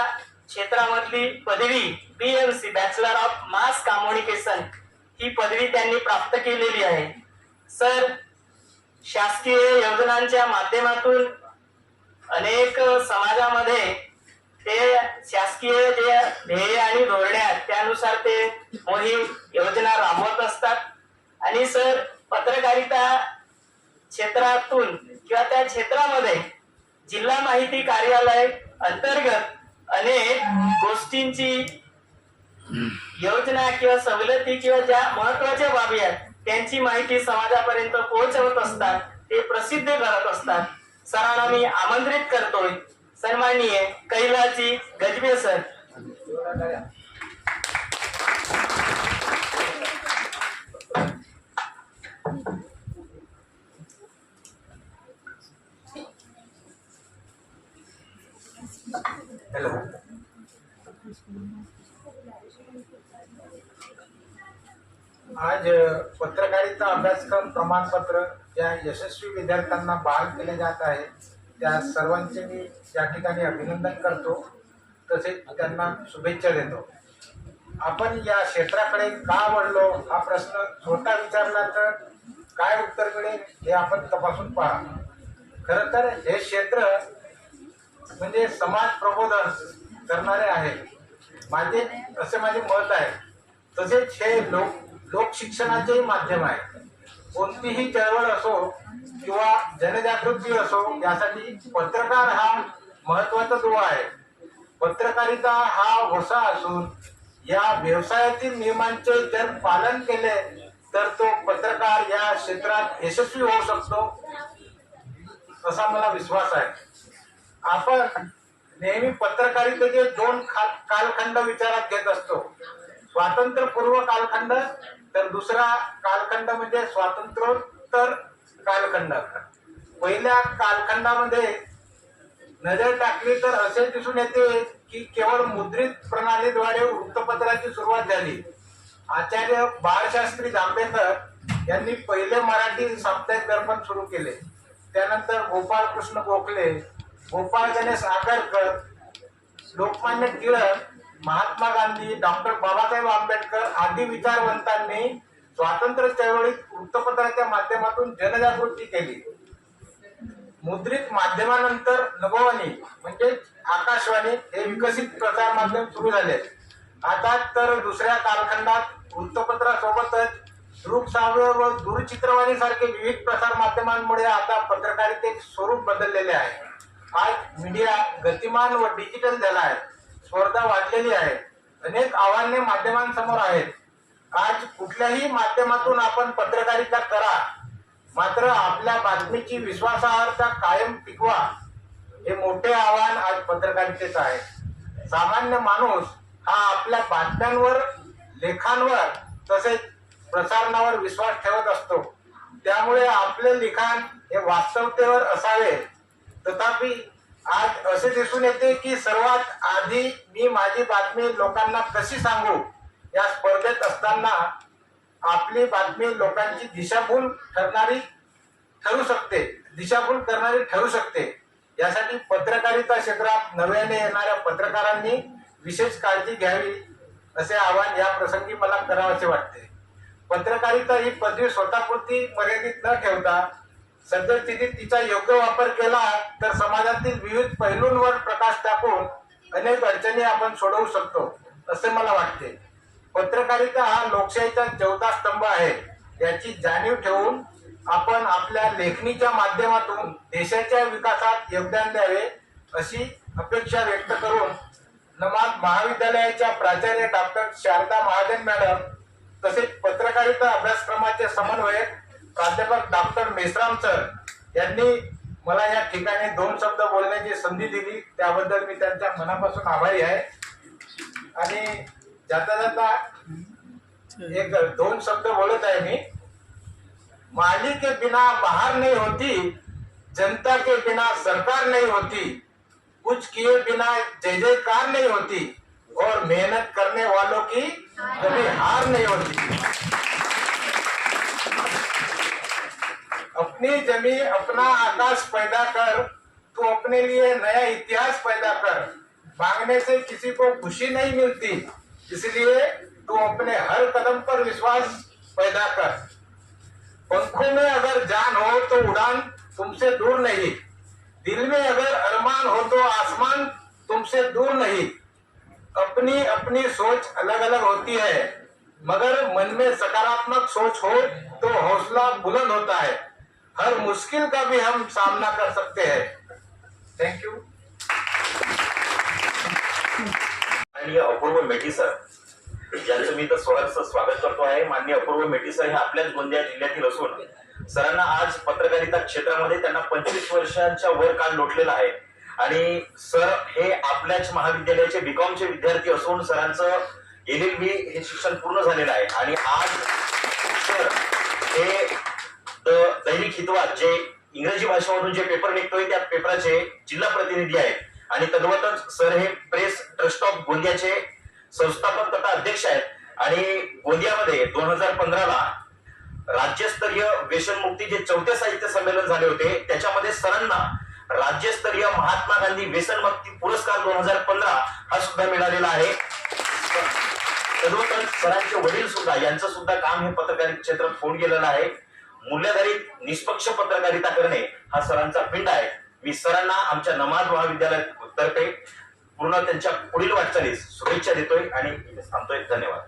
Speaker 7: क्षेत्रामधली पदवी BMC bachelor of mass communication ही पदवी त्यांनी प्राप्त केलेली आहे। सर शासकीय योजनांच्या माध्यमातून अनेक समाजामध्ये ते शासकीय जे ध्येय आणि धोरणे आहेत त्यानुसार ते मोहीम योजना राबवत असतात आणि सर पत्रकारिता क्षेत्रातून किंवा त्या क्षेत्रामध्ये जिल्हा माहिती कार्यालय अंतर्गत अनेक गोष्टींची योजना किंवा सवलती किंवा ज्या महत्वाच्या बाबी आहेत त्यांची माहिती समाजापर्यंत पोहोचवत असतात, ते प्रसिद्ध करत असतात। सरांना मी आमंत्रित करतोय सन्माननीय कैलासजी गजबे सर।
Speaker 5: हॅलो,
Speaker 8: आज पत्रकारिता अभ्यासक्रम प्रमाणपत्र ज्या यशस्वी विद्यार्थ्यांना बहाल केले जात आहे त्या सर्वांचे मी या ठिकाणी अभिनंदन करतो, तसेच त्यांना शुभेच्छा देतो। आपण या क्षेत्राकडे का वळलो हा प्रश्न स्वतः विचारला तर काय उत्तर मिळेल हे आपण तपासून पहा। खरं तर हे क्षेत्र म्हणजे समाज प्रबोधन करणारे आहे माझे मत आहे। तसेच हे लोक शिक्षणाचेही माध्यम आहे। कोणतीही चळवळ असो किंवा जनजागृती असो यासाठी पत्रकार हा महत्वाचा दुवा आहे। पत्रकारिता हा वसा असून या व्यवसायातील नियमांचे जर पालन केले तर तो पत्रकार या क्षेत्रात यशस्वी होऊ शकतो असा मला विश्वास आहे। आपण नेहमी पत्रकारितेचे दोन कालखंड विचारात घेत असतो. स्वातंत्र्यपूर्व कालखंड तर दुसरा कालखंड म्हणजे स्वातंत्र्योत्तर कालखंड. पहिल्या कालखंडामध्ये नजर टाकली तर असे दिसून येते की केवळ मुद्रित प्रणालीद्वारे वृत्तपत्राची सुरुवात झाली. आचार्य बाळशास्त्री जांभेकर यांनी पहिले मराठी साप्ताहिक दर्पण सुरू केले. त्यानंतर गोपाळकृष्ण गोखले, गोपाळ गणेश आगरकर, लोकमान्य टिळक, महात्मा गांधी, डॉक्टर बाबासाहेब आंबेडकर आदी विचारवंतांनी स्वातंत्र्य चळवळीत वृत्तपत्राच्या माध्यमातून जनजागृती केली. मुद्रित माध्यमानंतर नभोवाणी म्हणजे आकाशवाणी हे विकसित प्रसार माध्यम सुरू झाले. आता तर दुसऱ्या कालखंडात वृत्तपत्रासोबतच दृकश्राव्य व दूरचित्रवाणी सारखे विविध प्रसार माध्यमांमुळे आता पत्रकारितेचे स्वरूप बदललेले आहे. आज मीडिया गतिमान व डिजिटल झाला आहे. स्पर्धा वाढलेली आहे. अनेक आव्हाने माध्यमांसमोर आहेत. आज कुठल्याही माध्यमातून आपण पत्रकारिता करा, मात्र आपल्या बातमीची विश्वासार्हता कायम टिकवा हे मोठे आव्हान आज पत्रकारितेचं आहे. सामान्य माणूस हा आपल्या बातम्यांवर, लेखांवर तसेच प्रसारणावर विश्वास ठेवत असतो. त्यामुळे आपले लिखाण हे वास्तवतेवर असावे. तथापि आज असे दिसून येते की सर्वात आधी मी माझी बातमी लोकांना कशी सांगू या स्पर्धेत असताना आपली बातमी लोकांची दिशाभूल करणारी ठरू शकते. यासाठी पत्रकारिता क्षेत्रात नव्याने येणाऱ्या पत्रकारांनी विशेष काळजी घ्यावी असे आवाहन या प्रसंगी मला करावेसे वाटते. पत्रकारिता ही पदवी स्वतःपुरती मर्यादित न ठेवता सद्यस्थितीत तिचा योग्य वापर केला तर समाजातील विविध पैलूंवर प्रकाश टाकून अनेक अडचणी आपण सोडवू शकतो असे मला वाटते. पत्रकारिता हा लोकशाहीचा चौथा स्तंभ आहे. याची जाणीव ठेवून आपण आपल्या लेखणीच्या माध्यमातून देशाच्या विकासात योगदान द्यावे अशी अपेक्षा व्यक्त करून नमाज महाविद्यालयाच्या प्राचार्य डॉक्टर शारदा महाजन मॅडम तसेच पत्रकारिता अभ्यासक्रमाचे समन्वयक प्राध्यापक डॉक्टर मेश्राम सर यांनी मला या ठिकाणी 2 शब्द बोलण्याची संधी दिली त्याबद्दल मी त्यांच्या मनापासून आभारी आहे. आणि जाता जाता 2 शब्द बोलत आहे मी. माली के बिना बहार नहीं होती, जनता के बिना सरकार नहीं होती, कुछ किए बिना जय जयकार नहीं होती और मेहनत करने वालों की कभी हार नहीं होती. अपनी जमी अपना आकाश पैदा कर, तू अपने लिए नया इतिहास पैदा कर. मांगने से किसी को खुशी नहीं मिलती, इसलिए तू अपने हर कदम पर विश्वास पैदा कर. पंखों में अगर जान हो तो उड़ान तुमसे दूर नहीं, दिल में अगर अरमान हो तो आसमान तुमसे दूर नहीं. अपनी अपनी सोच अलग अलग होती है, मगर मन में सकारात्मक सोच हो तो हौसला बुलंद होता है. हर मुश्किल का भी हम सामना कर सकते हैं. Thank you.
Speaker 9: माननीय अपूर्व मेटी सर ज्यांचं मी तर स्वागत करतो आहे. माननीय अपूर्व मेटी सर हे आपल्याच गोंदिया जिल्ह्यातील असून सरांना आज पत्रकारिता क्षेत्रामध्ये त्यांना 25 वर्षांच्या वर काळ लोटलेला आहे. आणि सर हे आपल्याच महाविद्यालयाचे बीकॉमचे विद्यार्थी असून सरांचं LLB हे शिक्षण पूर्ण झालेलं आहे. आणि आज सर हे दैनिक हितवाद जे इंग्रजी भाषेमधून जे पेपर निघतोय त्या पेपराचे जिल्हा प्रतिनिधी आहेत. आणि तद्वतच सर हे प्रेस ट्रस्ट ऑफ गोंदियाचे संस्थापक तथा अध्यक्ष आहेत. आणि गोंदियामध्ये 2015ला राज्यस्तरीय व्यसनमुक्ती जे 4थे साहित्य संमेलन झाले होते त्याच्यामध्ये सरांना राज्यस्तरीय महात्मा गांधी व्यसनमुक्ती पुरस्कार 2015 हा सुद्धा मिळालेला आहे. तद्वतच सरांचे वडील सुद्धा यांचं सुद्धा काम हे पत्रकारिता क्षेत्रात होऊन गेलेलं आहे. मूल्याधारित निष्पक्ष पत्रकारिता करणे हा सरांचा पिंड आहे. मी सरांना आमच्या नमाज महाविद्यालयातर्फे पूर्ण त्यांच्या पुढील वाटचालीस शुभेच्छा देतोय आणि थांबतोय. धन्यवाद.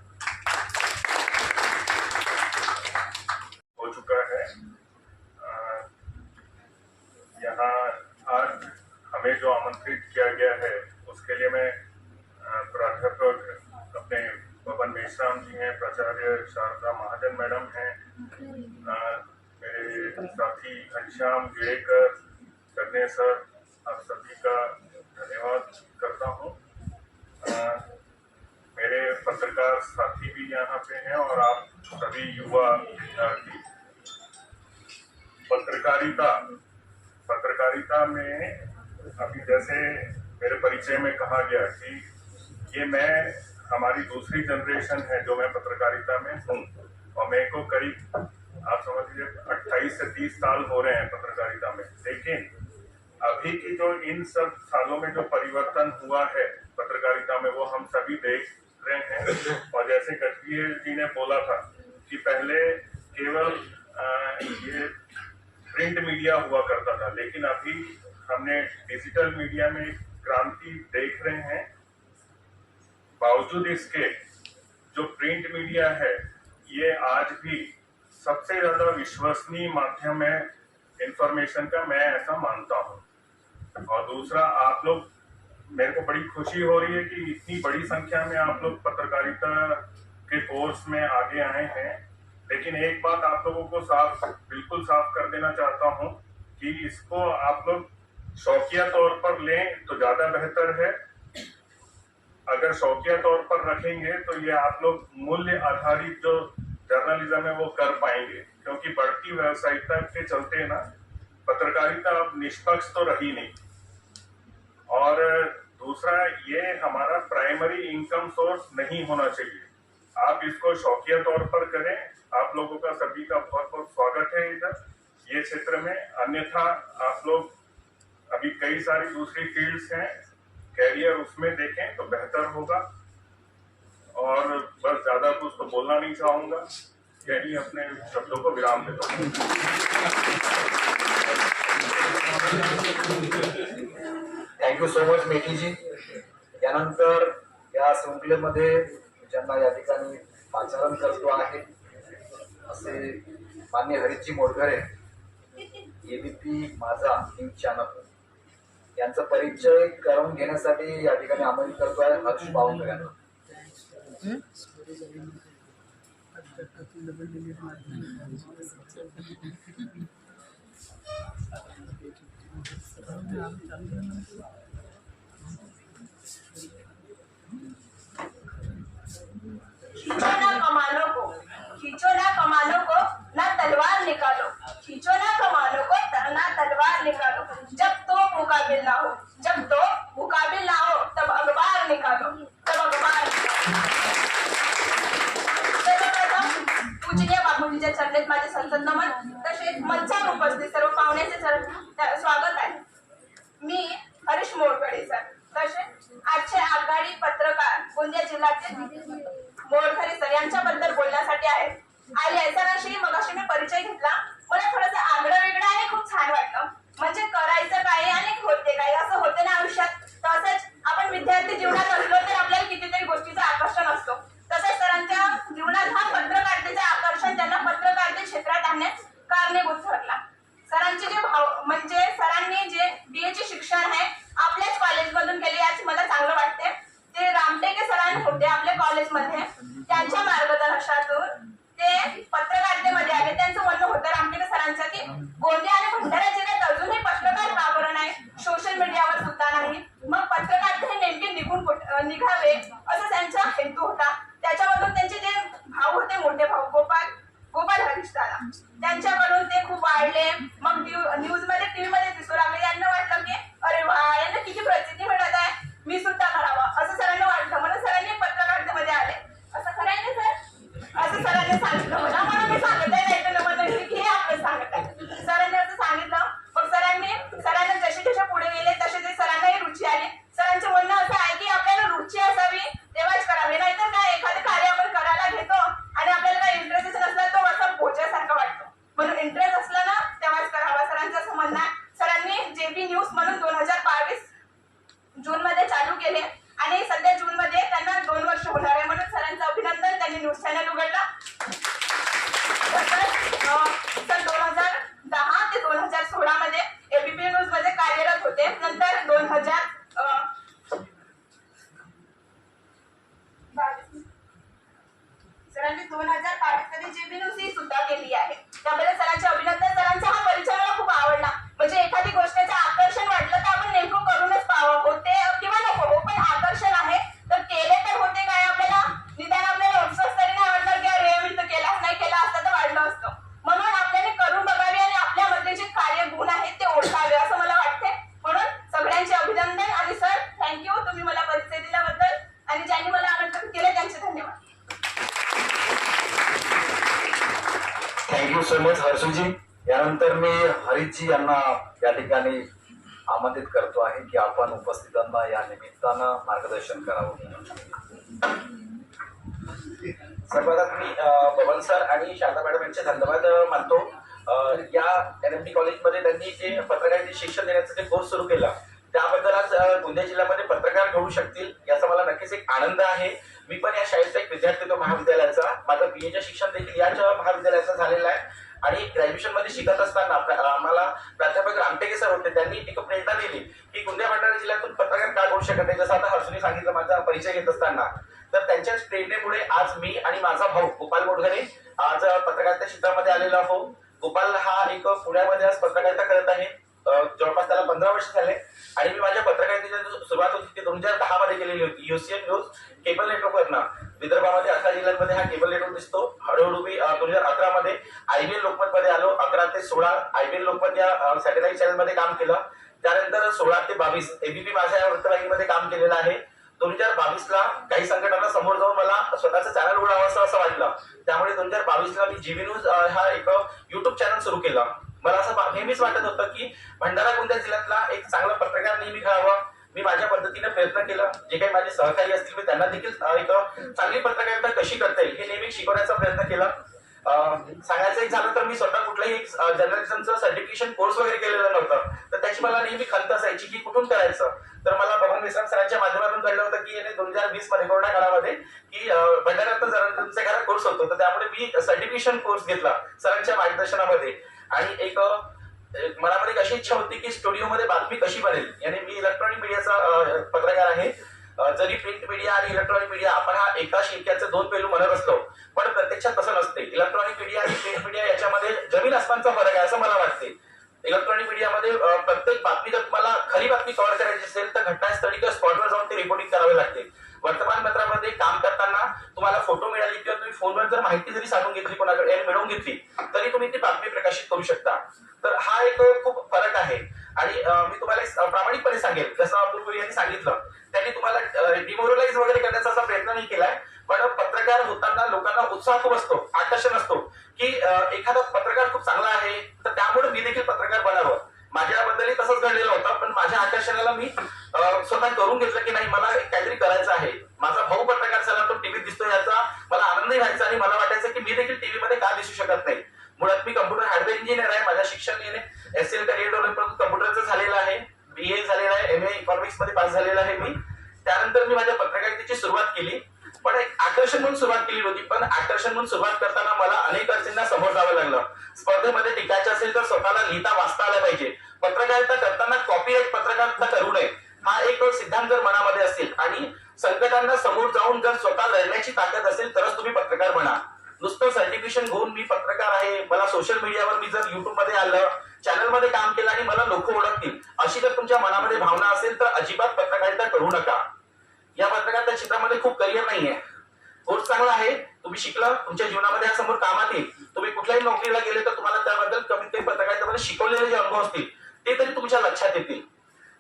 Speaker 10: हो चुका है. यहाँ आज हमें जो आमंत्रित किया गया है उसके लिए मैं प्राध्यापक अपने बबन मेश्राम जी हैं, प्राचार्य शारदा महाजन मैडम हैं, मेरे साथी घनश्याम गिरेकर, करने सर, आप सभी का धन्यवाद करता हूँ। मेरे पत्रकार साथी भी यहाँ पे हैं और आप सभी युवा विद्यार्थी। पत्रकारिता में अभी जैसे मेरे परिचय में कहा गया कि ये हमारी दूसरी जनरेशन है जो मैं पत्रकारिता में हूँ, और मेरे को करीब आप समझ लीजिए 28 से 30 साल हो रहे हैं पत्रकारिता में। लेकिन अभी की जो इन सब सालों में जो परिवर्तन हुआ है पत्रकारिता में, वो हम सभी देख रहे हैं। और जैसे गजबीर जी ने बोला था कि पहले केवल ये प्रिंट मीडिया हुआ करता था, लेकिन अभी हमने डिजिटल मीडिया में एक क्रांति देख रहे हैं। बावजूद इसके जो प्रिंट मीडिया है ये आज भी सबसे ज्यादा विश्वसनीय माध्यम है इंफॉर्मेशन का, मैं ऐसा मानता हूँ। और दूसरा, आप लोग, मेरे को बड़ी खुशी हो रही है कि इतनी बड़ी संख्या में आप लोग पत्रकारिता के कोर्स में आगे आए हैं। लेकिन एक बात आप लोगों को बिल्कुल साफ कर देना चाहता हूँ कि इसको आप लोग शौकिया तौर पर लें तो ज्यादा बेहतर है। अगर शौकिया तौर पर रखेंगे तो ये आप लोग मूल्य आधारित जो जर्नलिज्म है वो कर पाएंगे, क्योंकि बढ़ती व्यावसायिकता के चलते ना पत्रकारिता अब निष्पक्ष तो रही नहीं। और दूसरा, ये हमारा प्राइमरी इनकम सोर्स नहीं होना चाहिए। आप इसको शौकिया तौर पर करें। आप लोगों का सभी का बहुत बहुत स्वागत है इधर ये क्षेत्र में। अन्यथा आप लोग अभी कई सारी दूसरी फील्ड्स हैं, कैरियर उसमें देखें तो बेहतर होगा। और बस ज्यादा कुछ तो बोलना नहीं चाहूंगा, यही अपने शब्दों को विराम देता हूँ।
Speaker 5: थँक्यू सो मच मेटीजी। यानंतर या शृंखलेमध्ये ज्यांना या ठिकाणी पाचारण करतो आहे असे मान्य हरीशजी मोडघरे, एबीपी माझा न्यूज चॅनल यांचा परिचय करून घेण्यासाठी या ठिकाणी आमंत्रित करतो आहे हर्ष बावनकर यांना।
Speaker 6: खींचो ना कमानों को ना तलवार निकालो, खींचो ना कमानों को ना तलवार निकालो। जब तो मुकाबिल ना हो, तब अखबार निकालो, पूजनीय बापूजींच्या चरणात माझे संत नमन। तसेच मंचावर उपस्थित सर्व पाहुण्यांचे स्वागत आहे। मी हरीश मोडघरे सर, तसेच आजचे आगगाडी पत्रकार गोंदिया जिल्ह्याचे मोडघरे सर यांच्याबद्दल बोलण्यासाठी आले। सरांशी मगाशी मी परिचय घेतला, मला थोडंसं आगळं वेगळं आणि खूप छान वाटलं। म्हणजे करायचं काय आणि होते काय असं होते ना आयुष्यात। तसंच आपण विद्यार्थी जीवनात असलो तर आपल्याला कितीतरी गोष्टीचं आकर्षण असतो। तसेच सरांच्या जीवनात हा पत्रकारितेचं आकर्षण त्यांना पत्रकारिते क्षेत्रात आणण्यास कारणीभूत ठरला। सरांचे जे म्हणजे सरांनी जे बीएचे शिक्षण आहे आपल्याच कॉलेजमधून केले याच मला चांगलं वाटते। ते रामटेके सरांनी होते आपल्या कॉलेजमध्ये, त्यांच्या मार्गदर्शनातून ते पत्रकारितेमध्ये आले। त्यांचं म्हणणं होतं रामटेके सरांचं की गोंदिया आणि भंडारा जिल्ह्यात अजूनही पत्रकार वापर नाही, सोशल मीडियावर सुद्धा नाही, मग पत्रकारिता हे नेमके निघावे असं त्यांचा हेतू होता। त्याच्यामधून त्यांचे जे भाऊ होते, मोठे भाऊ गोपाल हरीश दादा, त्यांच्याकडून ते खूप वाढले। मग न्यूज मध्ये टीव्ही मध्ये दिसू लागले। यांना वाटलं की अरे वा, यांना किती प्रसिद्धी मिळत आहे, मी सुद्धा करावं असं सरांना वाटलं। म्हणून सरांनी पत्रकारितेमध्ये आले। असं करायला सर असं सरांनी सांगितलं मला, म्हणून मी सांगत आहे की हे आपलं सांगत आहे। सरांनी असं सांगितलं। मग सरांना जसे जसे पुढे गेले तसे ते सरांनाही रुची आली। सरांचं म्हणणं असं आहे की आपल्याला रुची असावी तेव्हाच करावे, नाहीतर काय एखादं कार्य आपण करायला घेतो आणि आपल्याला काय इंटरेस्ट नसला तो असं बोजासारखं वाटतो, म्हणून इंटरेस्ट असला ना तेव्हाच करावा, सरांचं असं म्हणणं आहे। सरांनी जेपी न्यूज म्हणून 2022 जून मध्ये चालू केले आणि सध्या जून मध्ये त्यांना 2 वर्ष होणार आहे, म्हणून सरांचं अभिनंदन। त्यांनी न्यूज चॅनल उघडला। सन 2010 ते 2016 मध्ये एबीपी न्यूज मध्ये कार्यरत होते। नंतर 2022 सरांनी 2022 मध्ये जेबी न्यूज ही सुद्धा केली आहे। त्याबद्दल सरांचे अभिनंदन। सरांचा हा परिचय मला खूप आवडला। म्हणजे एखादी गोष्टीचं आकर्षण वाटलं तर आपण
Speaker 5: सो मच हर्षूजी. यानंतर मी हरीशजी यांना या ठिकाणी आमंत्रित करतो आहे की आपण उपस्थितांना या निमित्तानं मार्गदर्शन करावं.
Speaker 9: सर्वप्रथम मी बबन सर आणि शारदा मॅडम यांचे धन्यवाद मानतो. या NMD कॉलेजमध्ये त्यांनी जे पत्रकारिता शिक्षण देण्याचा जे कोर्स सुरू केला त्याबद्दल आज गोंदिया जिल्ह्यामध्ये पत्रकार घडू शकतील याचा मला नक्कीच एक आनंद आहे. मी पण या शाळेचा एक विद्यार्थी होतो महाविद्यालयाचा. माझं BA शिक्षण देखील याच महाविद्यालयाचं झालेलं आहे आणि ग्रॅज्युएशन मध्ये शिकत असताना आम्हाला प्राध्यापक रामटेके सर होते. त्यांनी एक प्रेरणा दिली की गोंदिया भंडारा जिल्ह्यातून पत्रकार का घडू शकत नाही. जसं आता हर्षूने सांगितलं माझा परिचय घेत असताना, तर त्यांच्याच प्रेरणेमुळे आज मी आणि माझा भाऊ गोपाल गोडघरे आज पत्रकारिता क्षेत्रामध्ये आलेलो आहोत. गोपाल हा एक पुण्यामध्ये आज पत्रकारिता करत आहे. जवळपास त्याला 15 वर्ष झाले आणि मी माझ्या पत्रकारितेची सुरुवात होती ती 2010 मध्ये केलेली होती. UCN न्यूज केबल नेटवर्कवरनं विदर्भामध्ये 11 जिल्ह्यांमध्ये हा केबल नेटवर्क दिसतो. हळूहळू मी 2011 मध्ये IBN लोकमत मध्ये आलो. 11 ते 16 IBN लोकमत या सॅटेलाइट चॅनल मध्ये काम केलं. त्यानंतर 16 ते 22 ABP माझ्या या वृत्तवाहिनीमध्ये काम केलेलं आहे. 2022ला काही संकटांना समोर जाऊन मला स्वतःचं चॅनल उघडावं असं वाटलं. त्यामुळे 2022ला मी GB न्यूज हा एक युट्यूब चॅनल सुरू केला. मला असं नेहमीच वाटत होतं की भंडारा गोंदिया जिल्ह्यातला एक चांगला पत्रकार नेहमी घडावा. मी माझ्या पद्धतीने प्रयत्न केला. जे काही माझे सहकारी असतील मी त्यांना देखील एक चांगली पत्रकारिता कशी करता येईल हे नेहमी शिकवण्याचा प्रयत्न केला. सांगायचं एक झालं तर मी स्वतः कुठलाही जर्नलिझमचं सर्टिफिकेशन कोर्स वगैरे केलेलं नव्हतं. तर त्याची मला नेहमी खंत असायची की कुठून करायचं. तर मला बबन विश्राम सरांच्या माध्यमातून कळलं होतं की 2020 मध्ये कोरोना काळामध्ये की भंडाऱ्यात जर्नलिझमचा एखादा कोर्स होतो. तर त्यामुळे मी सर्टिफिकेशन कोर्स घेतला सरांच्या मार्गदर्शनामध्ये आणि एक मनामध्ये एक अशी इच्छा होती की स्टुडिओमध्ये बातमी कशी बनेल. याने मी इलेक्ट्रॉनिक मीडियाचा पत्रकार आहे. जरी प्रिंट मीडिया आणि इलेक्ट्रॉनिक मीडिया आपण हा एका शिक्क्याचे दोन पैलू म्हणत असलो पण प्रत्यक्षात तसं नसते. इलेक्ट्रॉनिक मीडिया आणि प्रिंट मीडिया याच्यामध्ये जमीन आसमानचा फरक आहे असं मला वाटते. इलेक्ट्रॉनिक मीडियामध्ये प्रत्येक बातमी जर तुम्हाला खरी बातमी कव्हर करायची असेल तर घटनास्थळी किंवा स्पॉटवर जाऊन ते रिपोर्टिंग करावे लागते. वर्तमानपत्रामध्ये काम करताना तुम्हाला फोटो मिळाली किंवा तुम्ही फोनवर जर माहिती जरी साठवून घेतली कोणाकडे मिळवून घेतली तरी तुम्ही ती बातमी प्रकाशित करू शकता. तर हा एक खूप फरक आहे आणि मी तुम्हाला प्रामाणिकपणे सांगेल जसं अपूर्वी यांनी सांगितलं त्यांनी तुम्हाला डिमोरलाइज वगैरे करण्याचा असा प्रयत्न नाही केलाय. पण पत्रकार होताना लोकांना उत्साह खूप असतो, आकर्षण असतो की एखादा पत्रकार खूप चांगला आहे तर त्यामुळे मी देखील पत्रकार बनावं. माझ्याबद्दलही तसंच घडलेलं होतं पण माझ्या आकर्षणाला मी स्वतः करून घेतलं की नाही मला काहीतरी करायचं आहे. माझा भाऊ पत्रकार झाला तो टीव्हीत दिसतो याचा मला आनंदही व्हायचा आणि मला वाटायचं की मी देखील टीव्ही मध्ये का दिसू शकत नाही. मुळात मी कम्प्युटर हार्डवेअर इंजिनियर आहे. माझ्या शिक्षण SL करिअर डेव्हलपमेंट कम्प्युटरचं झालेलं आहे. BA झालेलं आहे. MA इकॉनॉमिक्स मध्ये पास झालेला आहे मी. त्यानंतर मी माझ्या पत्रकारितेची सुरुवात केली पण एक आकर्षण म्हणून सुरुवात केली होती. पण आकर्षण म्हणून सुरुवात करताना मला अनेक अडचणींना समोर जावं लागलं. स्पर्धेमध्ये टिकायचं असेल तर स्वतःला लिहिता वाचता आलं पाहिजे. पत्रकारिता करताना कॉपीराईट पत्रकारिता करू नये हा एक सिद्धांत जर मनामध्ये असेल आणि संकटांना समोर जाऊन जर स्वतः लढण्याची ताकद असेल तरच तुम्ही पत्रकार बना. नुसतं सर्टिफिकेशन घेऊन मी पत्रकार आहे मला सोशल मीडियावर मी जर युट्यूब मध्ये आलं चॅनल मध्ये काम केलं आणि मला लोक ओळखतील अशी जर तुमच्या मनामध्ये भावना असेल तर अजिबात पत्रकारिता करू नका. या पत्रकारिता क्षेत्रामध्ये खूप करिअर नाहीये. कोर्स चांगला आहे तुम्ही शिकला तुमच्या जीवनामध्ये समोर कामात येईल. तुम्ही कुठल्याही नोकरीला गेले तर तुम्हाला त्याबद्दल कमीत कमी पत्रकारितेमध्ये शिकवलेले जे अनुभव असतील ते तरी तुमच्या लक्षात येतील.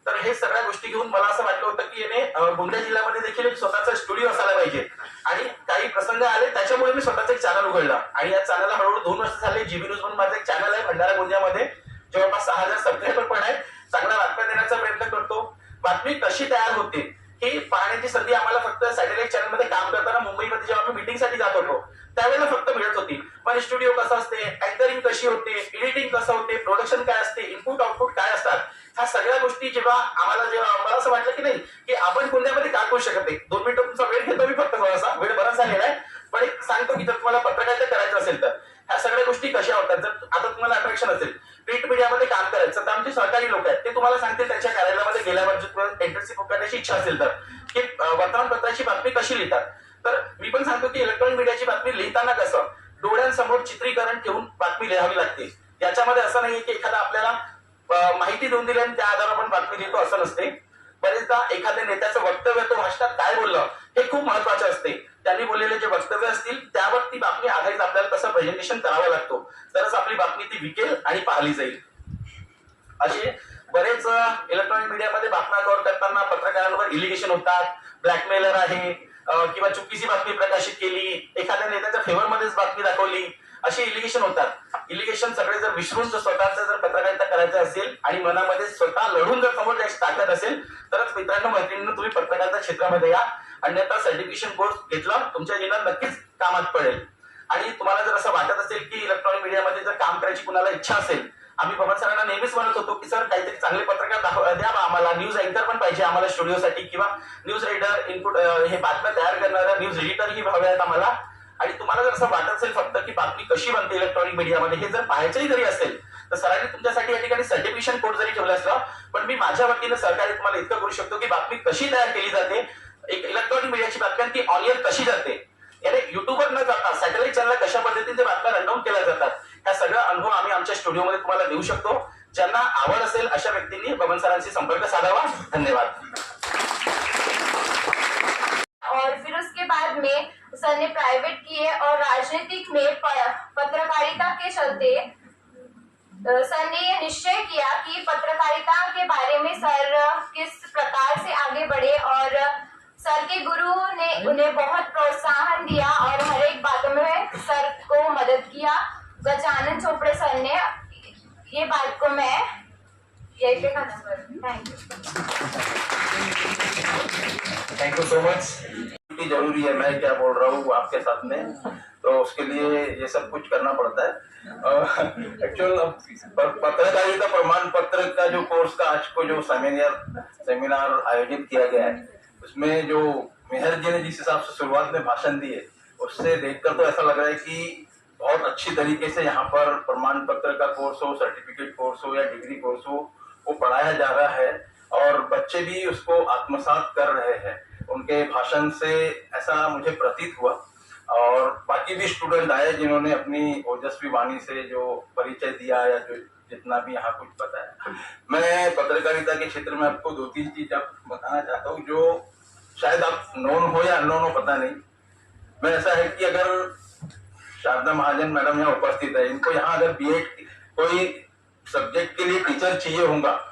Speaker 9: तर हे सगळ्या गोष्टी घेऊन मला असं वाटलं होतं की याने गोंदिया जिल्ह्यामध्ये देखील एक स्वतःचा स्टुडिओ असायला पाहिजे आणि काही प्रसंग आले त्याच्यामुळे मी स्वतःचं एक चॅनल उघडला आणि या चॅनलला हळूहळू 2 वर्ष झाले. GB न्यूज म्हणून माझं एक चॅनल आहे भंडारा गोंदियामध्ये. जवळपास 6000 सबस्क्रायबर पण आहे. चांगला बातम्या देण्याचा प्रयत्न करतो. बातमी कशी तयार होते ही पाहण्याची संधी आम्हाला फक्त सॅटेलाइट चॅनल मध्ये काम करताना मुंबईमध्ये जेव्हा आम्ही मीटिंगसाठी जात होतो त्यावेळेला फक्त मिळत होती. पण स्टुडिओ कसं असते, अँकरिंग कशी होते, एडिटिंग कसं होते, प्रोडक्शन काय असते, इनपुट आउटपुट काय असतात ह्या सगळ्या गोष्टी जेव्हा मला असं वाटलं की नाही की आपण गोंदियामध्ये का करू शकत नाही. 2 मिनिटं तुमचा वेळ घेतो मी फक्त थोडासा वेळ बराच झालेला आहे पण एक सांगतो की जर तुम्हाला पत्रकारिता करायचं असेल तर ह्या सगळ्या गोष्टी कशा होतात. जर आता तुम्हाला अट्रॅक्शन असेल प्रिंट मीडियामध्ये काम करायचं तर आमचे सहकारी लोक आहेत ते तुम्हाला सांगतील त्यांच्या कार्यालयामध्ये गेल्यावर इंटर्नशिप करण्याची इच्छा असेल तर की वर्तमानपत्राची बातमी कशी लिहितात. तर मी पण सांगतो की इलेक्ट्रॉनिक मीडियाची बातमी लिहिताना कसं डोळ्यांसमोर चित्रीकरण ठेवून बातमी लिहावी लागते. याच्यामध्ये असं नाहीये की एखादा आपल्याला माहिती देऊन दिली आणि त्या आधारावर आपण बातमी लिहितो असं नसते. बरेचदा एखाद्या नेत्याचं वक्तव्य तो भाषणात काय बोललं हे खूप महत्वाचं असते. त्यांनी बोललेले जे वक्तव्य असतील त्यावर ती बातमी आधारित आपल्याला तसं प्रेझेंटेशन करावं लागतो तरच आपली बातमी ती विकेल आणि पाहिली जाईल. असे बरेच इलेक्ट्रॉनिक मीडियामध्ये बातम्या कव्हर करताना पत्रकारांवर इलिगेशन होतात. ब्लॅकमेलर आहे किंवा चुकीची बातमी प्रकाशित केली, एखाद्या नेत्याच्या फेवर मध्येच बातमी दाखवली असे इलिगेशन होतात. इलिगेशन सगळे जर विसरून जर स्वतःचं जर पत्रकारिता करायचं असेल आणि मनामध्ये स्वतः लढून जर समोर जायची ताकद असेल तरच मित्रांनो मैत्रिणींनो तुम्ही पत्रकारिता क्षेत्रामध्ये या. अन्यथा सर्टिफिकेशन कोर्स घेतला तुमच्या जीवनात नक्कीच कामात पडेल. आणि तुम्हाला जर असं वाटत असेल की इलेक्ट्रॉनिक मीडियामध्ये जर काम करायची कुणाला इच्छा असेल, आम्ही पवन सरांना नेहमीच म्हणत होतो की सर काहीतरी चांगले पत्रकार द्या आम्हाला, न्यूज अँकर पण पाहिजे आम्हाला स्टुडिओसाठी किंवा न्यूज रीडर इनपुट हे बातम्या तयार करणारा न्यूज एडिटर ही हवे आहेत आम्हाला. आणि तुम्हाला जर असं वाटत असेल फक्त की बातमी कशी बनते इलेक्ट्रॉनिक मीडियामध्ये हे जर पाहायचंही जरी असेल तर सरांनी तुमच्यासाठी या ठिकाणी सर्टिफिकेशन कोर्स जरी ठेवला असला पण मी माझ्या वतीने सरकारी तुम्हाला इतकं करू शकतो की बातमी कशी तयार केली जाते, एक इलेक्ट्रॉनिक मीडियाची बातम्या ती ऑन एअर कशी जाते, याने युट्यूबवर न जाता सॅटेलाइट चॅनल कशा पद्धतीने बातम्या रनडाऊन केल्या जातात, हा सगळा अनुभव आम्ही आमच्या स्टुडिओमध्ये तुम्हाला देऊ शकतो. ज्यांना आवड असेल अशा व्यक्तींनी पवन सरांशी संपर्क साधावा. धन्यवाद.
Speaker 6: और फिर उसके बाद में सर ने प्राइवेट किए और राजनीतिक में पत्रकारिता के चलते सर ने ये निश्चय किया कि पत्रकारिता के बारे में सर किस प्रकार से आगे बढ़े और सर के गुरु ने उन्हें बहुत प्रोत्साहन दिया और हर एक बातों में सर को मदद किया. गजानन चोपड़े सर ने ये बात को मैं यही पे खत्म करूँ. Thank you.
Speaker 9: Thank you so much. जरूरी है, मैं क्या बोल रहा हूँ आपके साथ में, तो उसके लिए ये सब कुछ करना पड़ता है. एक्चुअल पत्रकारिता प्रमाण पत्र का जो कोर्स का आज को जो सेमिनार आयोजित किया गया है उसमें जो मेहर जी ने जिस हिसाब से शुरुआत में भाषण दिए उससे देखकर तो ऐसा लग रहा है कि बहुत अच्छी तरीके से यहाँ पर प्रमाण पत्र का कोर्स हो, सर्टिफिकेट कोर्स हो या डिग्री कोर्स हो, वो पढ़ाया जा रहा है और बच्चे भी उसको आत्मसात कर रहे हैं. उनके भाषण से ऐसा मुझे प्रतीत हुआ. और बाकी भी स्टूडेंट आए जिन्होंने अपनी ओजस्वी वाणी से जो परिचय दिया या जो जितना भी यहाँ कुछ बताया. मैं पत्रकारिता के क्षेत्र में आपको 2-3 चीज अब बताना चाहता हूँ जो शायद आप नोन हो या अननोन हो पता नहीं. मैं ऐसा है कि अगर शारदा महाजन मैडम यहाँ उपस्थित है, इनको यहाँ अगर बीएड कोई सब्जेक्ट के लिए टीचर चाहिए होगा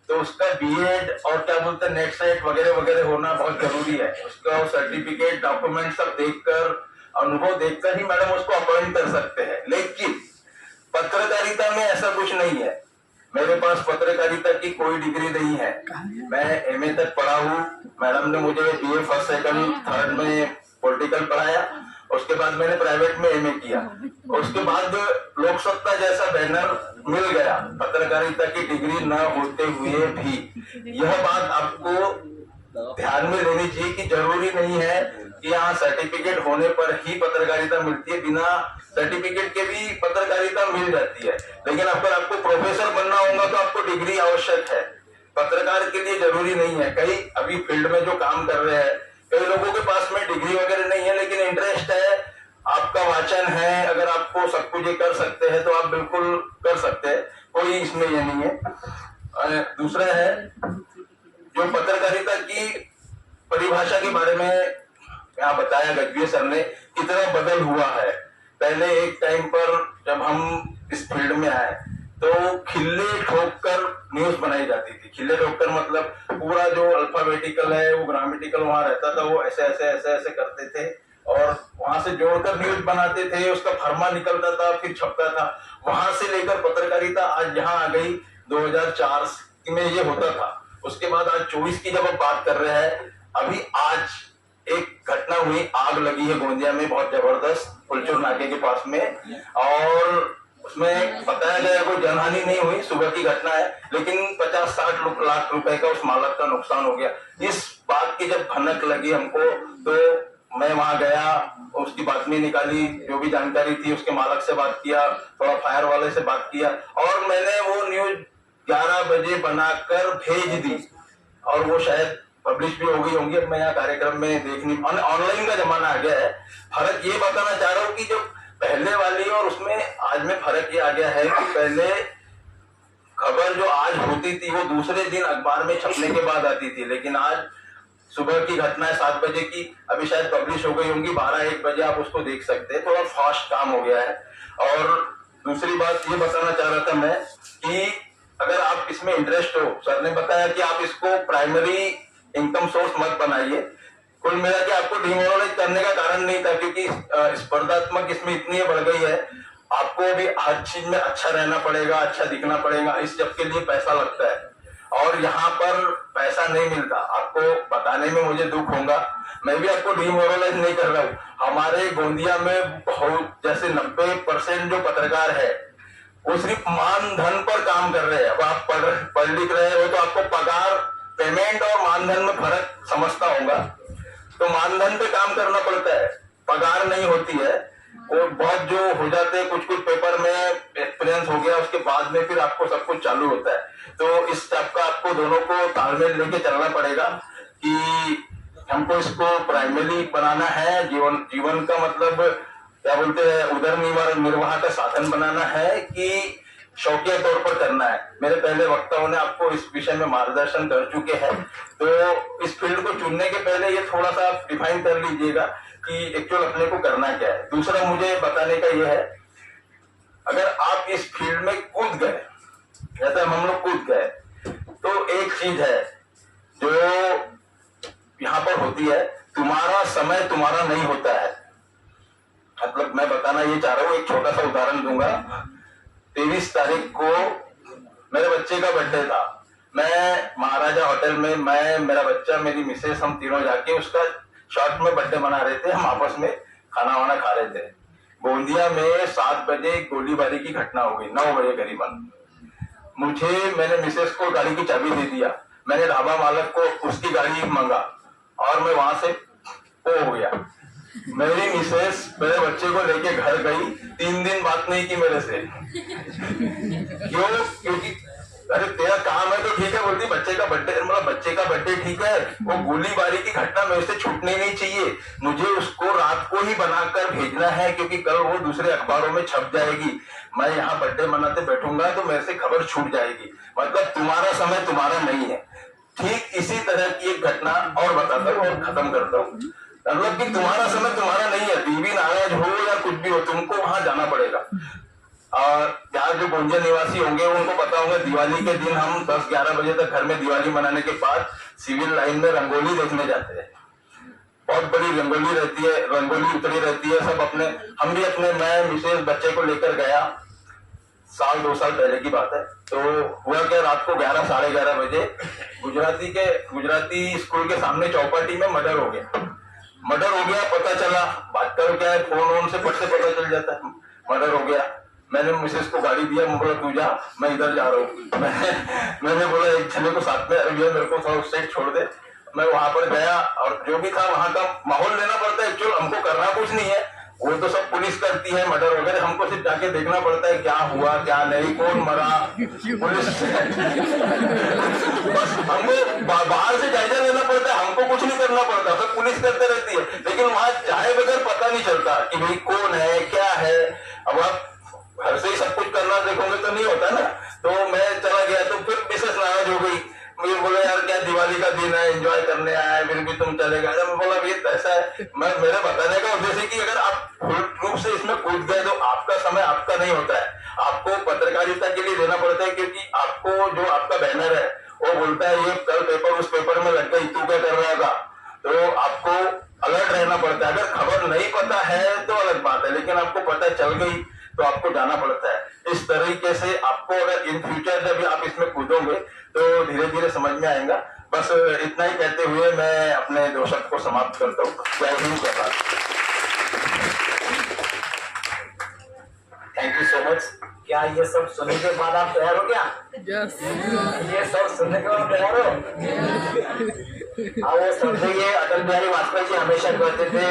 Speaker 9: तो उसका बीएड और क्या बोलते हैं नेट सेट वगैरह वगैरह होना बहुत जरूरी है. उसका सर्टिफिकेट डॉक्यूमेंट सब देखकर अनुभव देखकर ही मैडम उसको अपॉइंट कर सकते हैं. लेकिन पत्रकारिता में ऐसा कुछ नहीं है. मेरे पास पत्रकारिता की कोई डिग्री नहीं है. मैं एमए तक पढ़ा हूँ. मैडम ने मुझे बीए फर्स्ट सेकंड थर्ड में पॉलिटिकल पढ़ाया. उसके बाद मैंने प्राइवेट में एमए किया. उसके बाद लोक सत्ता जैसा बैनर मिल गया पत्रकारिता की डिग्री न होते हुए भी. यह बात आपको ध्यान में लेनी चाहिए कि जरूरी नहीं है कि यहाँ सर्टिफिकेट होने पर ही पत्रकारिता मिलती है. बिना सर्टिफिकेट के भी पत्रकारिता मिल जाती है. लेकिन अगर आपको प्रोफेसर बनना होगा तो आपको डिग्री आवश्यक है. पत्रकार के लिए जरूरी नहीं है. कई अभी फील्ड में जो काम कर रहे हैं कई लोगों के पास में डिग्री वगैरह नहीं है लेकिन इंटरेस्ट है, आपका वाचन है, अगर आपको सब कुछ ये कर सकते हैं तो आप बिल्कुल कर सकते हैं. कोई इसमें ये नहीं है. दूसरा है जो पत्रकारिता की परिभाषा के बारे में यहाँ बताया गजबीर सर ने कितना बदल हुआ है. पहले एक टाइम पर जब हम इस फील्ड में आए तो खिल्ले ठोककर न्यूज बनाई जाती थी. खिल्ले ठोककर मतलब पूरा जो अल्फाबेटिकल है वो ग्रामेटिकल वहां रहता था, वो ऐसे ऐसे ऐसे ऐसे करते थे और वहां से जोड़कर न्यूज बनाते थे. उसका फर्मा निकलता था फिर छपता था. वहां से लेकर पत्रकारिता आज यहाँ आ गई. 2004 में ये होता था. उसके बाद आज 24 की जब हम बात कर रहे हैं, अभी आज एक घटना हुई, आग लगी है गोंदिया में बहुत जबरदस्त पुलचुर नाके के पास में और उसमें बताया गया कोई जनहानि नहीं हुई, सुबह की घटना है, लेकिन 50-60 लाख रुपए का उस मालक का नुकसान हो गया. इस बात की जब भनक लगी हमको तो मैं वहां गया, उसकी बातमी निकाली, जो भी जानकारी थी उसके मालक से बात किया, थोड़ा फायर वाले से बात किया और मैंने वो न्यूज 11 बजे बनाकर भेज दी और वो शायद पब्लिश भी हो गई होंगी. अब मैं यहाँ कार्यक्रम में देखनी, ऑनलाइन का जमाना आ गया है. फर्क ये बताना चाह रहा हूँ कि जो पहले वाली और उसमें आज में फर्क ये आ गया है कि पहले खबर जो आज होती थी वो दूसरे दिन अखबार में छपने के बाद आती थी, लेकिन आज सुबह की घटना है 7 बजे की, अभी शायद पब्लिश हो गई होंगी 12-1 बजे आप उसको देख सकते हैं. थोड़ा फास्ट काम हो गया है. और दूसरी बात ये बताना चाह रहा था मैं कि अगर आप इसमें इंटरेस्ट हो, सर ने बताया कि आप इसको प्राइमरी इनकम सोर्स मत बनाइए. कुल मिला के आपको डिमोरलाइज करने का कारण नहीं था क्योंकि स्पर्धात्मक इसमें इतनी बढ़ गई है आपको भी हर चीज में अच्छा रहना पड़ेगा, अच्छा दिखना पड़ेगा, इस सब के लिए पैसा लगता है और यहाँ पर पैसा नहीं मिलता। आपको बताने में मुझे दुख होगा, मैं भी आपको डिमोरलाइज नहीं कर रहा हूँ। हमारे गोंदिया में बहुत जैसे 90% जो पत्रकार है वो सिर्फ मानधन पर काम कर रहे हैं। अब आप पढ़ लिख रहे हो तो आपको पगार, पेमेंट और मानधन में फर्क समझता होगा। तो मानधन पे काम करना पड़ता है, पगार नहीं होती है। और बहुत जो हो जाते हैं, कुछ कुछ पेपर में एक्सपीरियंस हो गया उसके बाद में फिर आपको सब कुछ चालू होता है। तो इस स्टेप का आपको दोनों को तालमेल लेके चलना पड़ेगा कि हमको इसको प्राइमरी बनाना है, जीवन का मतलब क्या बोलते हैं उदर निर्वाह का साधन बनाना है कि शौकिया तौर पर करना है। मेरे पहले वक्ताओं ने आपको इस विषय में मार्गदर्शन कर चुके हैं। तो इस फील्ड को चुनने के पहले ये थोड़ा सा आप डिफाइन कर लीजिएगा कि एक्चुअल अपने को करना क्या है। दूसरा मुझे बताने का ये है, अगर आप इस फील्ड में कूद गए, जैसे हम लोग कूद गए, तो एक चीज है जो यहाँ पर होती है, तुम्हारा समय तुम्हारा नहीं होता है। मतलब मैं बताना ये चाह रहा हूँ, एक छोटा सा उदाहरण दूंगा। 23 तारीख को मेरे बच्चे का बर्थडे था। मैं महाराजा होटल में, मैं, मेरा बच्चा, मेरी मिसेस, हम तीनों जाके उसका शॉर्ट में बर्थडे मना रहे थे। हम आपस में खाना वाना खा रहे थे। गोंदिया में 7 बजे गोलीबारी की घटना हो गई, 9 बजे करीबन। मैंने मिसेस को गाड़ी की चाबी दे दिया, मैंने ढाबा मालक को उसकी गाड़ी मांगा और मैं वहां से हो गया। मेरी मिसेस मेरे बच्चे को लेके घर गई, 3 दिन बात नहीं की मेरे से। क्योंकि अरे तेरा काम है तो ठीक है, बोलती बच्चे का बर्थडे, मतलब बच्चे का बर्थडे ठीक है, वो गोलीबारी की घटना मेरे से छूटनी नहीं चाहिए। मुझे उसको रात को ही बनाकर भेजना है क्योंकि कल वो दूसरे अखबारों में छप जाएगी। मैं यहाँ बर्थडे मनाते बैठूंगा तो मेरे से खबर छूट जाएगी। मतलब तुम्हारा समय तुम्हारा नहीं है। ठीक इसी तरह की एक घटना और बताता हूँ और खत्म करता हूँ। मतलब कि तुम्हारा समय तुम्हारा नहीं है, बीवी नाराज हो या कुछ भी हो, तुमको वहां जाना पड़ेगा। और यहाँ जो गोंदिया निवासी होंगे उनको पता होगा, दिवाली के दिन हम 10-11 बजे तक घर में दिवाली मनाने के बाद सिविल लाइन में रंगोली देखने जाते हैं। बहुत बड़ी रंगोली रहती है, रंगोली उतरी रहती है, सब अपने, हम भी अपने, मैं मिसेस बच्चे को लेकर गया, 1-2 साल पहले की बात है। तो हुआ क्या, रात को 11-11:30 बजे गुजराती स्कूल के सामने चौपाटी में मर्डर हो गया। पता चला, बात करो क्या है, फोन से पट से पता चल जाता है, मर्डर हो गया। मैंने मिसेस को गाड़ी दिया, मैं बोला तू जा, मैं इधर जा रहा हूँ। मैंने बोला एक जने को साथ में, अरे मेरे को थोड़ा स्टेट छोड़ दे। मैं वहां पर गया और जो भी था वहां का माहौल लेना पड़ता है। एक्चुअल हमको करना कुछ नहीं है, वो तो सब पुलिस करती है मर्डर वगैरह, हमको सिर्फ जाके देखना पड़ता है क्या हुआ क्या नहीं, कौन मरा, पुलिस बस हमको बाहर से जायजा लेना पड़ता है, हमको कुछ नहीं करना पड़ता, सब पुलिस करते रहती है। लेकिन वहां जाए बगैर पता नहीं चलता कि भाई कौन है क्या है। अब आप घर से ही सब कुछ करना देखोगे तो नहीं होता ना। तो मैं चला गया तो फिर मिसेस नाराज हो गई, मुझे बोला यार क्या दिवाली का दिन है, एंजॉय करने आया है, फिर भी तुम चले गए। मैं बोला ये ऐसा है, मेरे बताने का उद्देश्य कि अगर आप फुल रूप से इसमें कूद गए तो आपका समय आपका नहीं होता है, आपको पत्रकारिता के लिए देना पड़ता है। क्योंकि आपको जो आपका बैनर है वो बोलता है ये कल पेपर उस पेपर में लग गई, तू क्या कर रहा था, तो आपको अलर्ट रहना पड़ता है। अगर खबर नहीं पता है तो अलग बात है, लेकिन आपको पता चल गई तो आपको जाना पड़ता है। इस तरीके से आपको अगर इन फ्यूचर जब आप इसमें कूदोगे तो धीरे धीरे समझ में आएगा। बस इतना ही कहते हुए मैं अपने 2 शब्द को समाप्त करता हूँ। Jai Hind, Jai Bharat.
Speaker 7: Thank you so much. क्या ये सब सुनने के बाद आप तैयार हो क्या?
Speaker 1: यस।
Speaker 7: ये सब सुनने के बाद तैयार हो? वो समझिए, अटल बिहारी वाजपेयी जी हमेशा कहते थे,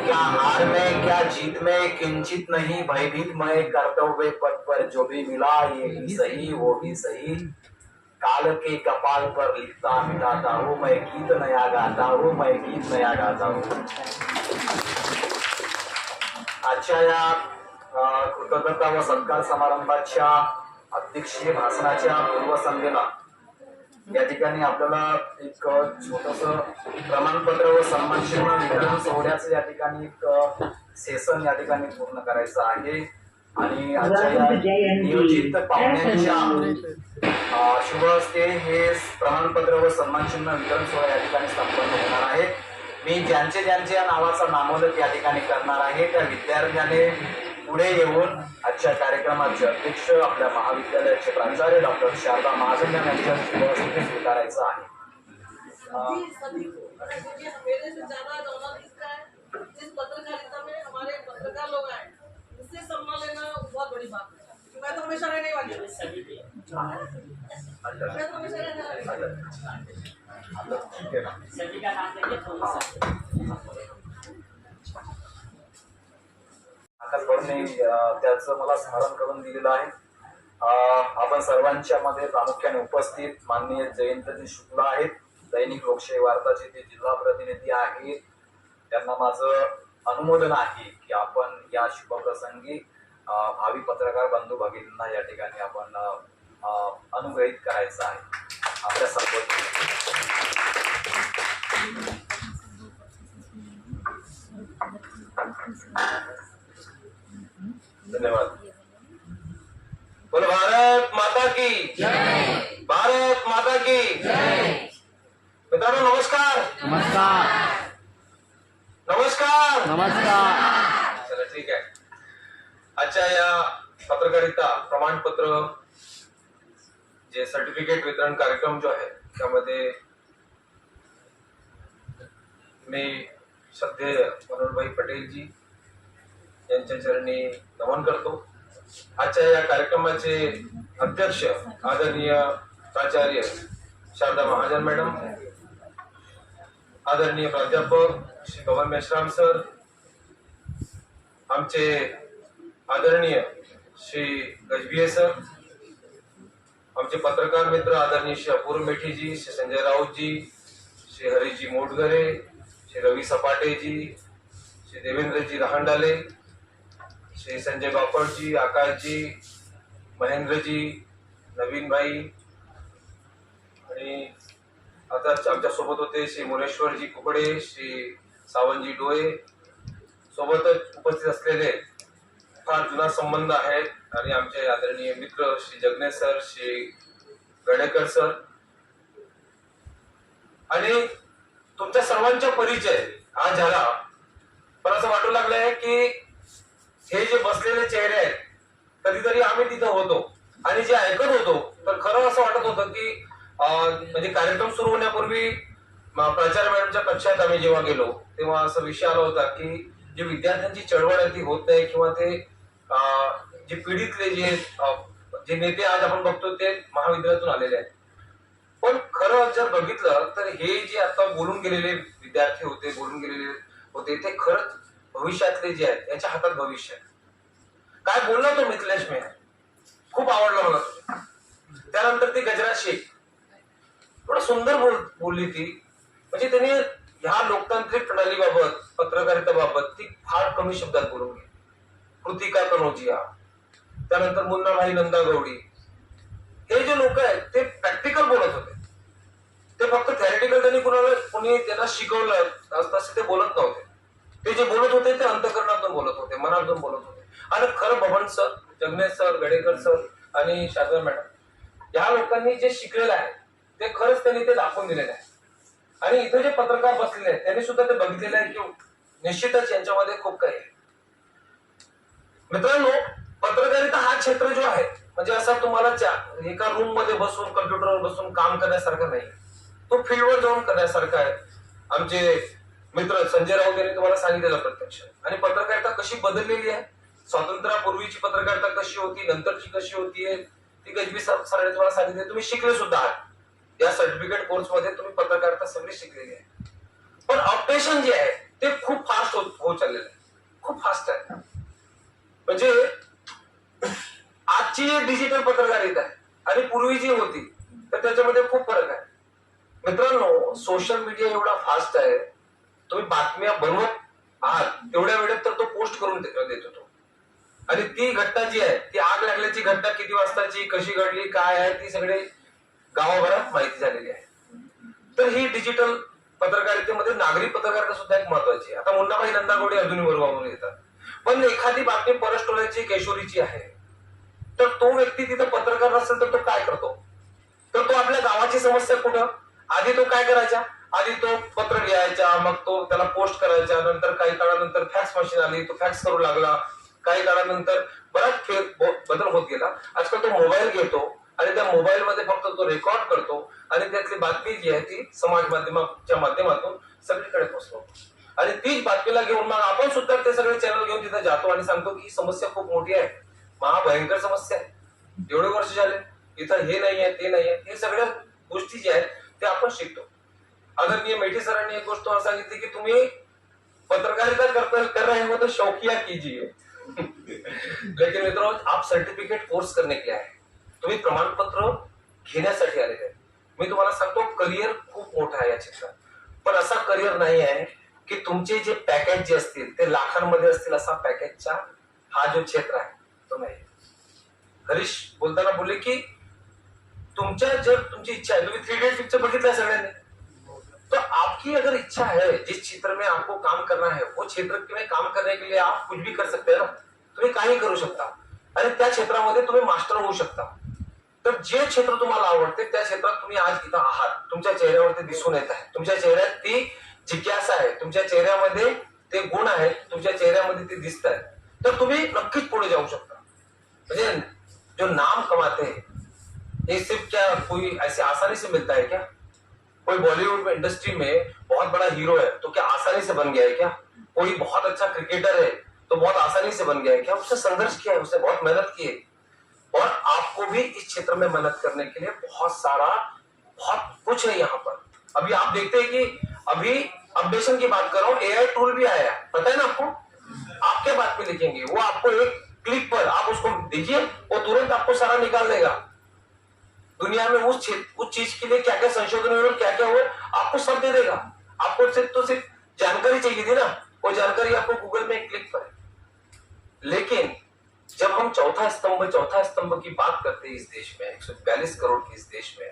Speaker 7: क्या हार में क्या जीत में किंचित नहीं भयभीत, मैं कर्तव्य पथ पर जो भी मिला ये भी सही वो भी सही, काल के कपाल पर लिखता मिटाता हूँ मैं गीत नया गाता हूँ, मैं गीत नया गाता हूँ। आजच्या या कृतज्ञता व सत्कार समारंभाच्या अध्यक्षीय भाषणाच्या पूर्वसंध्येला या ठिकाणी आपल्याला एक छोटस प्रमाणपत्र व सन्मानचिन्ह वितरण सोहळ्याचं या ठिकाणी एक सेशन या ठिकाणी पूर्ण करायचं आहे। आणि आजच्या या नियोजित पाहुण्यांच्या शुभ हस्ते हे प्रमाणपत्र व सन्मानचिन्ह वितरण सोहळा या ठिकाणी संपन्न होणार आहे। मी ज्यांच्या नावाचा नामोल्लेख या ठिकाणी करणार आहे त्या विद्यार्थ्याने
Speaker 5: पुढे येऊन आजच्या कार्यक्रमाचे अध्यक्ष आपल्या महाविद्यालयाचे प्राचार्य डॉक्टर शारदा महाजन यांच्या उपस्थिती स्वीकारायचं आहे.
Speaker 11: मेरे से ज्यादा जर्नलिस्ट है, जिस पत्रकारिता में हमारे पत्रकार लोग हैं, उससे सम्मान लेना बहुत बड़ी बात है. मैं तो हमेशा रहने वाली हूँ. मैं तो हमेशा रहने वाली हूँ.
Speaker 7: सभी का नाम लेंगे थोड़ा सा.
Speaker 5: आकाश भाऊंनी त्याचं मला स्मरण करून दिलेलं आहे. आपण सर्वांच्या मध्ये प्रामुख्याने उपस्थित माननीय जयंतजी शुक्ला आहेत, दैनिक लोकशाही वार्ताचे ते जिल्हा प्रतिनिधी आहेत. त्यांना माझं अनुमोदन आहे की आपण या शुभप्रसंगी भावी पत्रकार बंधू भगिनींना या ठिकाणी आपण अनुग्रहित करायचं आहे आपल्या सर्व.
Speaker 9: धन्यवाद. बोलो भारत माता की जय. भारत माता की जय. मित्रांनो नमस्कार. नमस्कार. चला ठीक आहे. आजच्या या पत्रकारिता प्रमाणपत्र जे सर्टिफिकेट वितरण कार्यक्रम जो आहे त्यामध्ये मी श्रद्धेय मनोहरभाई पटेलजी यांच्या चरणी नमन करतो. आजच्या या कार्यक्रमाचे अध्यक्ष आदरणीय प्राचार्य शारदा महाजन मॅडम, आदरणीय प्राध्यापक श्री पवन मेश्राम सर, आमचे आदरणीय श्री गजबिये सर, आमचे पत्रकार मित्र आदरणीय श्री अपूर्व मेठीजी, श्री संजय राऊतजी, श्री हरीजी मोटघरे, श्री रवी सपाटेजी, श्री देवेंद्रजी रहांडाले, श्री संजय बापटजी, आकाशजी, महेंद्रजी, नवीन भाई आणि आता आमच्या सोबत होते श्री मुरेश्वरजी कुकडे, श्री सावंतजी डोळे. सोबतच उपस्थित असलेले फार जुना संबंध आहे आणि आमचे आदरणीय मित्र श्री जगनेश सर, श्री गडेकर सर आणि तुमच्या सर्वांचा परिचय आज झाला. पण असं वाटू लागलंय की हे जे बसलेले चेहरे आहेत कधीतरी आम्ही तिथं होतो आणि जे ऐकत होतो तर खरं असं वाटत होतं की म्हणजे कार्यक्रम सुरू होण्यापूर्वी प्राचार्य मॅडमच्या कक्षात आम्ही जेव्हा गेलो तेव्हा असा विषय आला होता की जे विद्यार्थ्यांची चळवळ आहे ती होत नाही किंवा ते जे पिढीतले जे नेते आज आपण बघतो ते महाविद्यालयातून आलेले आहेत. पण खरं जर बघितलं तर हे जे आता बोलून गेलेले विद्यार्थी होते, बोलून गेलेले होते ते खरंच भविष्यातले जे आहेत याच्या हातात भविष्य आहे. काय बोलला तो मिथिलेश मेहर, खूप आवडलं मला. त्यानंतर ती गजरा शेख थोडं सुंदर बोलली ती. म्हणजे त्यांनी ह्या लोकतांत्रिक प्रणालीबाबत, पत्रकारितेबाबत ती फार कमी शब्दात बोलून गेली. कृतिका कनोजिया, त्यानंतर मुन्नाभाई नंदा गौडी, हे जे लोक आहेत ते प्रॅक्टिकल बोलत होते. ते फक्त थेरेटिकल कोणी त्यांना शिकवलं तसे ते बोलत नव्हते. ते जे बोलत होते ते अंतःकरणातून बोलत होते, मनातून बोलत होते. आणि खरं Baban sir, Jagnesh sir, Gadekar sir आणि शारदा मॅडम या लोकांनी जे शिकलेलं आहे ते खरंच त्यांनी ते दाखवून दिलेलं आहे. आणि इथे जे पत्रकार बसलेले आहेत त्यांनी सुद्धा ते बघितलेलं आहे की निश्चितच यांच्यामध्ये खूप काही आहे. मित्रांनो, पत्रकारिता हा क्षेत्र जो आहे म्हणजे असा तुम्हाला एका रूम मध्ये बसून कम्प्युटरवर बसून काम करण्यासारखं नाही, तो फील्डवर जाऊन करण्यासारखा आहे. आमचे मित्र संजय राऊत यांनी तुम्हाला सांगितलेलं प्रत्यक्ष. आणि पत्रकारिता कशी बदललेली आहे, स्वातंत्र्यापूर्वीची पत्रकारिता कशी होती, नंतरची कशी होतीये ती गजबी सरांनी तुम्हाला सांगितले. तुम्ही शिकले सुद्धा आहात या सर्टिफिकेट कोर्स मध्ये, तुम्ही पत्रकारिता सगळी शिकलेली आहे. पण ऑपरेशन जे आहे ते खूप फास्ट होत चाललेलं आहे, खूप फास्ट आहे. म्हणजे आजची डिजिटल पत्रकारिता आहे आणि पूर्वी जी होती तर त्याच्यामध्ये खूप फरक आहे. मित्रांनो, सोशल मीडिया एवढा फास्ट आहे, तुम्ही बातम्या बनवत आहात तेवढ्या वेळेत तर तो पोस्ट करून देत होतो. आणि ती घटना जी आहे ती आग लागल्याची घटना किती वाजताची, कशी घडली, काय आहे ती सगळे गावाभरात माहिती झालेली आहे. तर ही डिजिटल पत्रकारितेमध्ये नागरी पत्रकारिता सुद्धा एक महत्वाची आहे. आता मुन्नाभाई नंदागोडे अजूनही वर्गावरून येतात, पण एखादी बातमी परस्टोऱ्याची, केशोरीची आहे तर तो व्यक्ती तिथं पत्रकार नसेल तर तो काय करतो, तर तो आपल्या गावाची समस्या कुठं, आधी तो काय करायचा, आधी तो पत्र लिहायचा, मग तो त्याला पोस्ट करायचा. नंतर काही काळानंतर फॅक्स मशीन आली, तो फॅक्स करू लागला.
Speaker 12: काही काळानंतर बराच बदल होत गेला. आजकाल तो मोबाईल घेतो आणि त्या मोबाईल मध्ये फक्त तो रेकॉर्ड करतो आणि त्यातली बातमी जी आहे ती समाज माध्यमाच्या माध्यमातून सगळीकडे पोहोचतो आणि तीच बातमीला घेऊन मग आपण सुद्धा ते सगळे चॅनल घेऊन तिथे जातो आणि सांगतो की ही समस्या खूप मोठी आहे, महाभयंकर समस्या आहे, एवढे वर्ष झाले इथं हे नाही आहे ते नाही आहे. हे सगळ्या गोष्टी ज्या आहेत ते आपण शिकतो. आदरणीय मेठी सरांनी एक गोष्ट सांगितली की तुम्ही पत्रकारिता कर रहे हो तो शौकिया कीजिए लेकिन मित्रों आप सर्टिफिकेट कोर्स करने के लिए आए, तुम्ही प्रमाणपत्र घेण्यासाठी आलेले आहे. मी तुम्हाला सांगतो करिअर खूप मोठा आहे या क्षेत्रात, पण असा करिअर नाही आहे की तुमचे जे पॅकेज जे असतील ते लाखांमध्ये असतील असा पॅकेजचा हा जो क्षेत्र आहे तो नाही. हरीश बोलताना बोलले की तुमच्या जर तुमची इच्छा है, तुम्ही 3 इडियट्स पिक्चर बघितला है सगळ्यांनी, तो आपकी अगर इच्छा है जिस क्षेत्र में आपको काम करना है वो क्षेत्र में काम करने के लिए आप कुछ भी कर सकते हैं ना, तुम्ही काही करू शकता आणि त्या क्षेत्रामध्ये तुम्ही मास्टर होऊ शकता. तर जे क्षेत्र तुम्हाला आवडते त्या क्षेत्रात तुम्ही आज इथं आहात, तुमच्या चेहऱ्यावरती दिसून येत आहे, तुमच्या चेहऱ्यात ती जिज्ञासा आहे, तुमच्या चेहऱ्यामध्ये ते गुण आहेत, तुमच्या चेहऱ्यामध्ये ते दिसत आहे, तर तुम्ही नक्कीच पुढे जाऊ शकता. म्हणजे जो नाम कमाते हैं ये सिर्फ क्या कोई ऐसे आसानी से मिलता है क्या? कोई बॉलीवुड में इंडस्ट्री में बहुत बड़ा हीरो है तो क्या आसानी से बन गया है क्या? कोई बहुत अच्छा क्रिकेटर है तो बहुत आसानी से बन गया है क्या? उसने संघर्ष किया है, उसने बहुत मेहनत की है और आपको भी इस क्षेत्र में मेहनत करने के लिए बहुत कुछ है यहाँ पर. अभी आप देखते हैं कि अभी अपडेशन की बात कर रहा हूँ, AI टूल भी आया है, पता है ना आपको? आप क्या बात में लिखेंगे वो आपको एक क्लिक पर आप उसको दीजिए, वो तुरंत आपको सारा निकाल देगा. दुनिया में उस चीज के लिए क्या क्या संशोधन हुए क्या क्या हुए आपको सब दे देगा. आपको सिर्फ जानकारी चाहिए थी ना, वो जानकारी आपको गूगल में एक क्लिक पर है. लेकिन जब हम चौथा स्तंभ की बात करते हैं इस देश में, 142 करोड़ के इस देश में,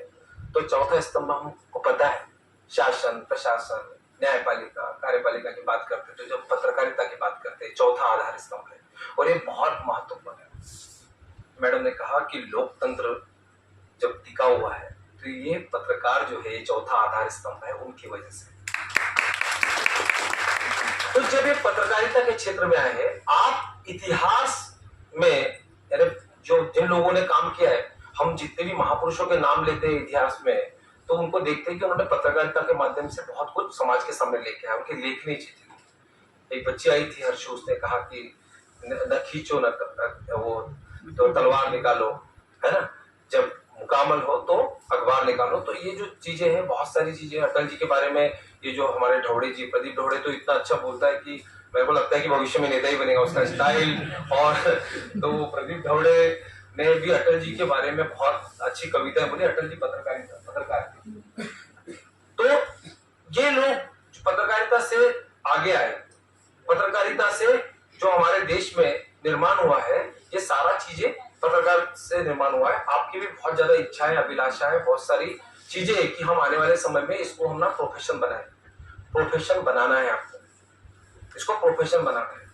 Speaker 12: तो चौथा स्तंभ हमको पता है शासन, प्रशासन, न्यायपालिका, कार्यपालिका की बात करते हैं. तो जब पत्रकारिता की बात करते हैं चौथा आधार स्तंभ है और ये बहुत महत्वपूर्ण है. मैडम ने कहा कि लोकतंत्र जब टिका हुआ है तो ये पत्रकार जो है चौथा आधार स्तंभ है उनकी वजह से. तो जब ये पत्रकारिता के क्षेत्र में आए हैं, आप इतिहास में जो जिन लोगों ने काम किया है, हम जितने भी महापुरुषों के नाम लेते हैं इतिहास में तो उनको देखते हैं कि उन्होंने पत्रकारिता के माध्यम से बहुत कुछ समाज के सामने लेके आया. उनकी लेखनी जी थी. एक बच्ची आई थी हर्षू, उसने कहा कि न खींचो न वो तो तलवार निकालो, है ना, जब मुकामल हो तो अखबार निकालो. तो ये जो चीजें हैं, बहुत सारी चीजें. अटल जी के बारे में ये जो हमारे ढौड़े जी, प्रदीप ढौड़े तो इतना अच्छा बोलता है कि मेरे को लगता है कि भविष्य में नेता ही बनेगा, उसका स्टाइल. और तो वो प्रदीप ढौड़े ने भी अटल जी के बारे में बहुत अच्छी कविताएं बोली. अटल जी पत्रकार थे. तो ये लोग पत्रकारिता से आगे आए, पत्रकारिता से जो हमारे देश में निर्माण हुआ है, ये सारा चीजें पत्रकार से निर्माण हुआ है. आपकी भी बहुत ज्यादा इच्छाएं, अभिलाषाएं, बहुत सारी चीजें कि हम आने वाले समय में इसको हम ना प्रोफेशन बनाए. प्रोफेशन बनाना है आपको, इसको प्रोफेशन बनाना है.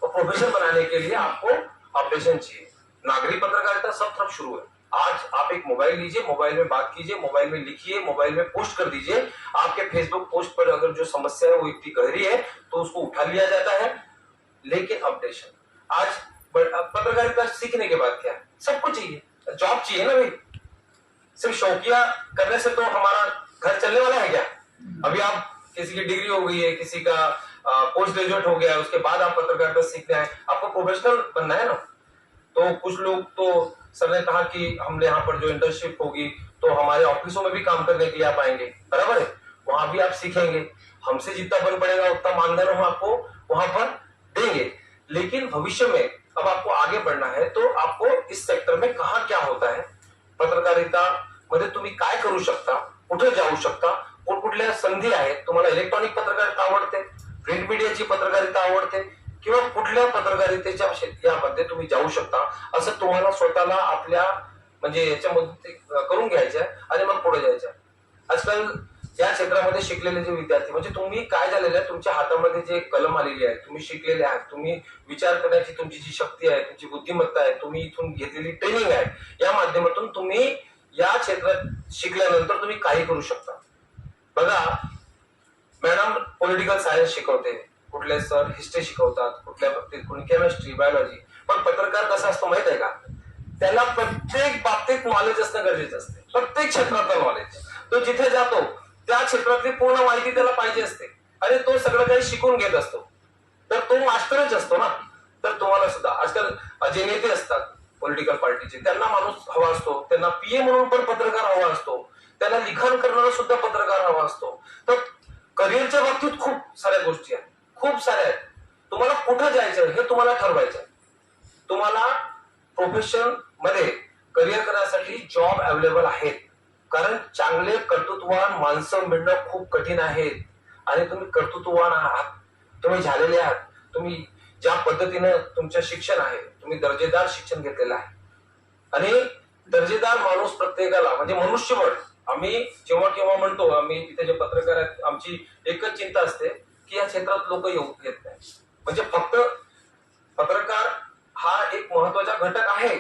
Speaker 12: और प्रोफेशन बनाने के लिए आपको ऑपरेशन चाहिए. नागरिक पत्रकारिता सब तरफ शुरू है. आज आप एक मोबाइल लीजिए, मोबाइल में बात कीजिए, मोबाइल में लिखिए, मोबाइल में पोस्ट कर दीजिए. आपके फेसबुक पोस्ट पर अगर जो समस्या है वो इतनी गहरी है तो उसको उठा लिया जाता है. लेकिन अपडेशन आज पत्रकारिता सीखने के बाद क्या है, सब कुछ चाहिए, जॉब चाहिए ना भाई. सिर्फ शौकिया करने से तो हमारा घर चलने वाला है क्या? अभी आप किसी की डिग्री हो गई है, किसी का पोस्ट ग्रेजुएट हो गया है, उसके बाद आप पत्रकारिता सीखना है, आपको प्रोफेशनल बनना है ना. तो कुछ लोग तो सर ने कहा कि हमने यहाँ पर जो इंटर्नशिप होगी तो हमारे ऑफिसों में भी काम करने के लिए आप आएंगे, बराबर है, वहां भी आप सीखेंगे. हमसे जितना बन पड़ेगा उतना मानधन हम आपको वहां पर देंगे. लेकिन भविष्य में अब आपको आगे बढ़ना है तो आपको इस सेक्टर में कहाँ क्या होता है, पत्रकारिता मध्ये तुम्ही काय करू शकता, कुठे जाऊ शकता, कुठल्या संधी आहेत, तुम्हाला इलेक्ट्रॉनिक पत्रकारिता आवडते, प्रिंट मीडियाची पत्रकारिता आवडते किंवा कुठल्या पत्रकारितेच्या यामध्ये तुम्ही जाऊ शकता, असं तुम्हाला स्वतःला आपल्या म्हणजे याच्यामध्ये करून घ्यायचं आहे आणि मग पुढे जायचं आहे. आजकाल या क्षेत्रामध्ये शिकलेले जे विद्यार्थी म्हणजे तुम्ही काय झालेलं आहे, तुमच्या हातामध्ये जे कलम आलेली आहे, तुम्ही शिकलेले आहात, तुम्ही विचार करण्याची तुमची जी शक्ती आहे, तुमची बुद्धिमत्ता आहे, तुम्ही इथून घेतलेली ट्रेनिंग आहे, या माध्यमातून तुम्ही या क्षेत्रात शिकल्यानंतर तुम्ही काही करू शकता. बघा मॅडम पॉलिटिकल सायन्स शिकवते, कुठले सर हिस्ट्री शिकवतात, कुठल्या बाबतीत कोणी केमिस्ट्री, बायोलॉजी. पण पत्रकार कसा असतो माहित आहे का? त्याला प्रत्येक बाबतीत नॉलेज असणं गरजेचं असते, प्रत्येक क्षेत्रातलं नॉलेज. तो जिथे जातो त्या क्षेत्रातली पूर्ण माहिती त्याला पाहिजे असते आणि तो सगळं काही शिकून घेत असतो. तर तो मास्टरच असतो ना. तर तुम्हाला सुद्धा आजकाल जे नेते असतात पॉलिटिकल पार्टीचे, त्यांना माणूस हवा असतो, त्यांना पीए म्हणून पण पत्रकार हवा असतो, त्यांना लिखाण करणारा सुद्धा पत्रकार हवा असतो. तर करिअरच्या बाबतीत खूप साऱ्या गोष्टी आहेत, खूप साऱ्या आहेत. तुम्हाला कुठं जायचं हे तुम्हाला ठरवायचं. तुम्हाला प्रोफेशन मध्ये करिअर करण्यासाठी जॉब अवेलेबल आहेत, कारण चांगले कर्तृत्ववान माणसं मिळणं खूप कठीण आहे. आणि तुम्ही कर्तृत्ववान आहात, तुम्ही झालेले आहात. तुम्ही ज्या पद्धतीनं तुमचं शिक्षण आहे, तुम्ही दर्जेदार शिक्षण घेतलेलं आहे. आणि दर्जेदार माणूस प्रत्येकाला म्हणजे मनुष्यबळ. आम्ही जेव्हा केव्हा म्हणतो, आम्ही तिथे जे पत्रकार आहेत, आमची एकच चिंता असते की या क्षेत्रात लोक येऊ येत नाही. म्हणजे फक्त पत्रकार हा एक महत्वाचा घटक आहे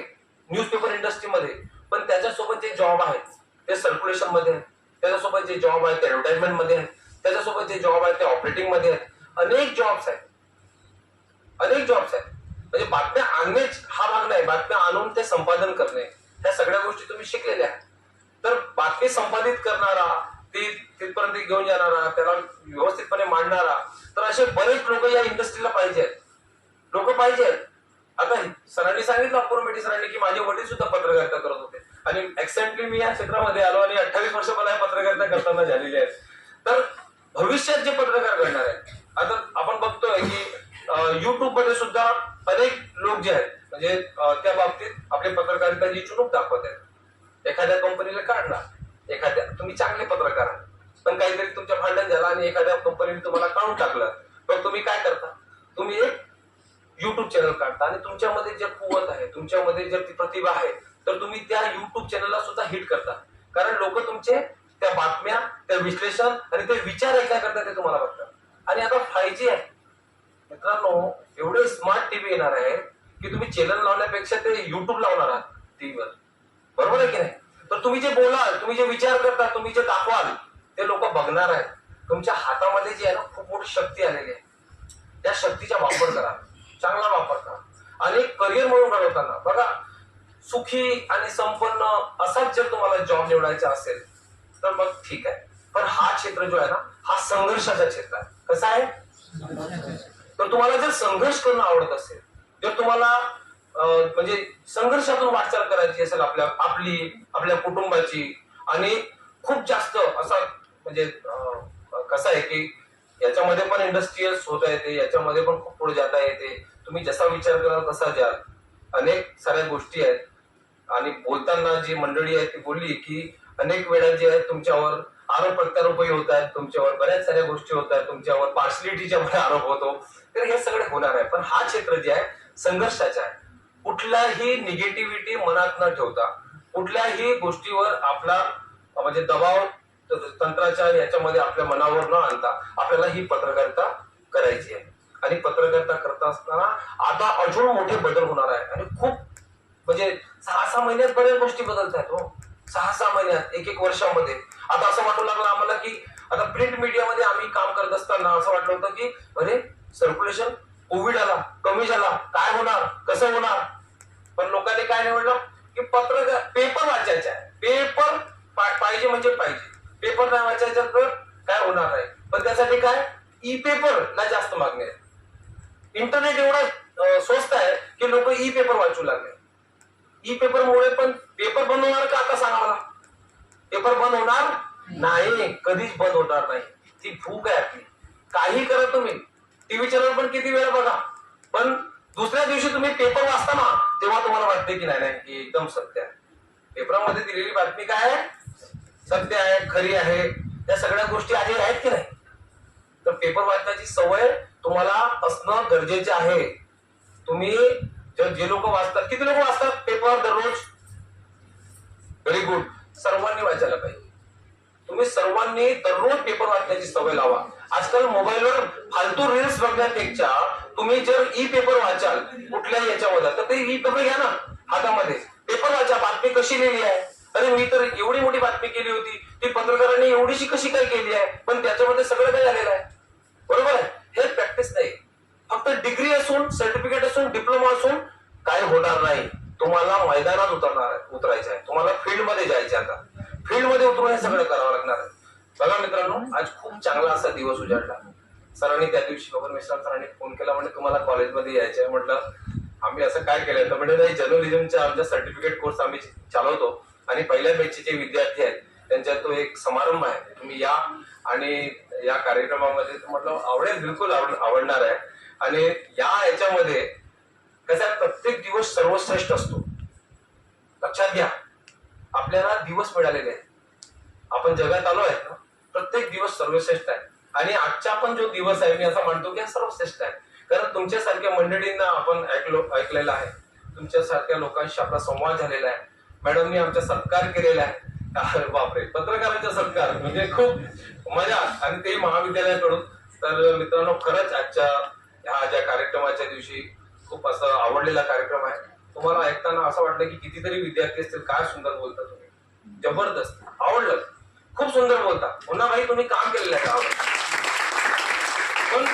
Speaker 12: न्यूजपेपर इंडस्ट्रीमध्ये, पण त्याच्यासोबत जे जॉब आहेत ते सर्क्युलेशन मध्ये आहेत, त्याच्यासोबत जे जॉब आहेत ते ऍडव्हर्टाइजमेंट मध्ये आहेत, त्याच्यासोबत जे जॉब आहेत ते ऑपरेटिंग मध्ये आहेत. अनेक जॉब्स आहेत, अनेक जॉब्स आहेत. म्हणजे बातम्या आणणेच हा भाग नाही, बातम्या आणून ते संपादन करणे, ह्या सगळ्या गोष्टी तुम्ही शिकलेल्या आहेत. तर बातमी संपादित करणारा, ती तिथपर्यंत घेऊन जाणारा, त्याला व्यवस्थितपणे मांडणारा, तर असे बरेच लोक या इंडस्ट्रीला पाहिजे आहेत, लोक पाहिजे आहेत. आता सरांनी सांगितलं, अपूर्व मेटी सरांनी, की माझे वडील सुद्धा पत्रकारिता करत होते आणि ऍक्सिडेंटली मी या क्षेत्रामध्ये आलो आणि 28 वर्ष मला पत्रकारिता करताना झालेली आहेत. तर भविष्यात जे पत्रकार घडणार आहेत, आता आपण बघतोय की युट्यूब मध्ये सुद्धा अनेक लोक जे आहेत म्हणजे त्या बाबतीत आपली पत्रकारिताची चुणूक दाखवत आहेत. एखाद्या कंपनीला काढला, एखाद्या तुम्ही चांगले पत्रकार आहात, पण काहीतरी तुमच्या भांडण झालं आणि एखाद्या कंपनीने तुम्हाला काढून टाकलं, तर तुम्ही काय करता? तुम्ही एक युट्यूब चॅनल काढता आणि तुमच्यामध्ये जे कुवत आहे, तुमच्यामध्ये जर ती प्रतिभा आहे, तर तुम्ही त्या युट्यूब चॅनलला सुद्धा हिट करता. कारण लोक तुमचे त्या बातम्या, त्या विश्लेषण आणि ते विचार काय करतात ते तुम्हाला बघतात. आणि आता 5G आहे मित्रांनो, एवढे स्मार्ट टीव्ही येणार आहे की तुम्ही चॅनल लावण्यापेक्षा ते युट्यूब लावणार आहात टीव्हीवर, बरोबर आहे की नाही? तर तुम्ही जे बोलाल, तुम्ही जे विचार करता, तुम्ही जे दाखवाल, ते लोक बघणार आहेत. तुमच्या हातामध्ये जी आहे ना खूप मोठी शक्ती आलेली आहे, त्या शक्तीचा वापर करा, चांगला वापर करा. आणि करिअर म्हणून घडवताना बघा, सुखी आणि संपन्न असाच जर तुम्हाला जॉब निवडायचा असेल तर मग ठीक आहे, पण हा क्षेत्र जो आहे ना हा संघर्षाचा क्षेत्र आहे. कसा आहे? तर तुम्हाला जर संघर्ष करणं आवडत असेल, जर तुम्हाला म्हणजे संघर्षातून वाटचाल करायची असेल आपल्या कुटुंबाची, आणि खूप जास्त असा म्हणजे कसं आहे की याच्यामध्ये पण इंडस्ट्रियल होता येते, याच्यामध्ये पण खूप पुढे जाता येते. तुम्ही जसा विचार कराल तसा जाल. अनेक साऱ्या गोष्टी आहेत. आणि बोलताना जी मंडळी आहे ती बोलली की अनेक वेळा जे आहे तुमच्यावर आरोप प्रत्यारोपही होत आहेत, तुमच्यावर बऱ्याच साऱ्या गोष्टी होत आहेत, तुमच्यावर पार्शलिटीच्या आरोप होतो. तर हे सगळे होणार आहे. पण हा क्षेत्र जे आहे संघर्षाचा आहे. कुठल्याही निगेटिव्हिटी मनात न ठेवता, कुठल्याही गोष्टीवर आपला म्हणजे दबाव तंत्राच्या याच्यामध्ये आपल्या मनावर न आणता आपल्याला ही पत्रकारिता करायची आहे. आणि पत्रकारिता करता असताना आता अजून मोठे बदल होणार आहे. आणि खूप म्हणजे 6-6 महिन्यात बऱ्याच गोष्टी बदलत आहेत हो. 6-6 महिन्यात, 1-1 वर्षामध्ये. आता असं वाटू लागलं आम्हाला की आता प्रिंट मीडियामध्ये आम्ही काम करत असताना असं वाटलं होतं की अरे सर्क्युलेशन कोविड आला, कमी झाला, काय होणार, कसं होणार. पण लोकांनी काय निवडलं की पेपर वाचायचा आहे. पेपर पाहिजे म्हणजे पाहिजे. पेपर नाही वाचायचा तर काय होणार नाही. पण त्यासाठी काय ई पेपरला जास्त मागणी आहे. इंटरनेट एवढा स्वस्त आहे की लोक ई पेपर वाचू लागले. ई पेपरमुळे पण पेपर बंद होणार का आता सांगा मला? पेपर बंद होणार नाही, कधीच बंद होणार नाही. ती भूक आहे आपली. काही करा तुम्ही, टीव्ही चॅनल पण किती वेळा बघा, पण दुसऱ्या दिवशी तुम्ही पेपर वाचता ना तेव्हा तुम्हाला वाटते की नाही की एकदम सत्य आहे. पेपरामध्ये दिलेली बातमी काय आहे? सत्य आहे, खरी आहे. त्या सगळ्या गोष्टी आहेत की नाही? तर पेपर वाचण्याची सवय तुम्हाला असणं गरजेचे आहे. तुम्ही जे लोक वाचतात, किती लोक वाचतात पेपर दररोज? Very good. सर्वांनी वाचायला पाहिजे. तुम्ही सर्वांनी दररोज पेपर वाचण्याची सवय लावा. आजकाल मोबाईलवर फालतू रील्स बघण्यापेक्षा तुम्ही जर ई पेपर वाचाल कुठल्याही याच्यामध्ये, तर ते ई पेपर घ्या ना हातामध्ये, पेपर वाचा. बातमी कशी लिहिली आहे? अरे मी तर एवढी मोठी बातमी केली होती, ती पत्रकारांनी एवढीशी कशी काय केली आहे, पण त्याच्यामध्ये सगळं काही आलेलं आहे. बरोबर आहे. हे प्रॅक्टिस नाही. असून, सर्टिफिकेट असून, डिप्लोमा असून काय होणार नाही. तुम्हाला मैदानात उतरायचं आहे, तुम्हाला फील्ड मध्ये जायचं. आता फील्ड मध्ये उतरून हे सगळं करावं लागणार आहे. बघा मित्रांनो, आज खूप चांगला असा दिवस उजाडला. सरांनी त्या दिवशी बबन मिश्रा सरांनी फोन केला, म्हणजे तुम्हाला कॉलेजमध्ये यायचं आहे. म्हटलं आम्ही असं काय केलं तर म्हणजे नाही, जर्नलिझमचा आमचा सर्टिफिकेट कोर्स आम्ही चालवतो आणि पहिल्या बॅचचे जे विद्यार्थी आहेत त्यांच्यात तो एक समारंभ आहे, तुम्ही या आणि या कार्यक्रमामध्ये म्हटलं आवडेल, बिलकुल आवडणार आहे. आणि याच्यामध्ये कसा प्रत्येक दिवस सर्वश्रेष्ठ असतो. लक्षात घ्या, आपल्याला दिवस मिळालेले आहेत, आपण जगात आलो आहे ना, प्रत्येक दिवस सर्वश्रेष्ठ आहे. आणि आजचा पण जो दिवस आहे मी असं म्हणतो की हा सर्वश्रेष्ठ आहे. कारण तुमच्यासारख्या मंडळींना आपण ऐकलेलं आहे, तुमच्यासारख्या लोकांशी आपला संवाद झालेला आहे. मॅडमनी आमचा सत्कार केलेला आहे. बापरे, पत्रकारांचा सत्कार म्हणजे खूप मजा, आणि ते महाविद्यालयाकडून. तर मित्रांनो, खरंच आजच्या ह्या ज्या कार्यक्रमाच्या दिवशी खूप असं आवडलेला कार्यक्रम आहे. तुम्हाला ऐकताना असं वाटलं की कितीतरी विद्यार्थी असतील, काय सुंदर बोलता तुम्ही, जबरदस्त, आवडलं, खूप सुंदर बोलता. पुन्हा भाई तुम्ही काम केलेलं आहे, पण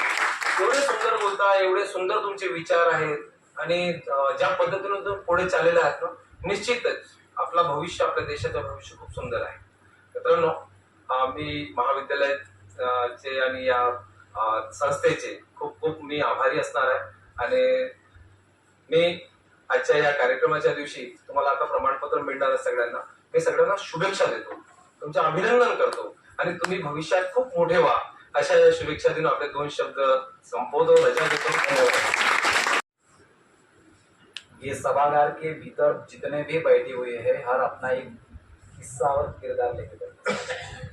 Speaker 12: एवढे सुंदर बोलता, एवढे सुंदर तुमचे विचार आहेत आणि ज्या पद्धतीने तुम्ही पुढे चाललेले आहात ना, निश्चितच आपला भविष्य, आपल्या देशाचं भविष्य खूप सुंदर आहे. मित्रांनो, मी महाविद्यालयाचे आणि या संस्थेचे खूप खूप मी आभारी असणार आहे. आणि मी आजच्या या कार्यक्रमाच्या दिवशी तुम्हाला आता प्रमाणपत्र मिळणार सगळ्यांना, मी सगळ्यांना शुभेच्छा देतो, तुमचं अभिनंदन करतो आणि तुम्ही भविष्यात खूप मोठे व्हा, अशा या शुभेच्छा देऊन आपले 2 शब्द संबोधो, रजा देतो.
Speaker 5: ये सभागार के भीतर जितने भी बैठे हुए हैं, हर अपना एक हिस्सा और किरदार लेके बैठे हैं.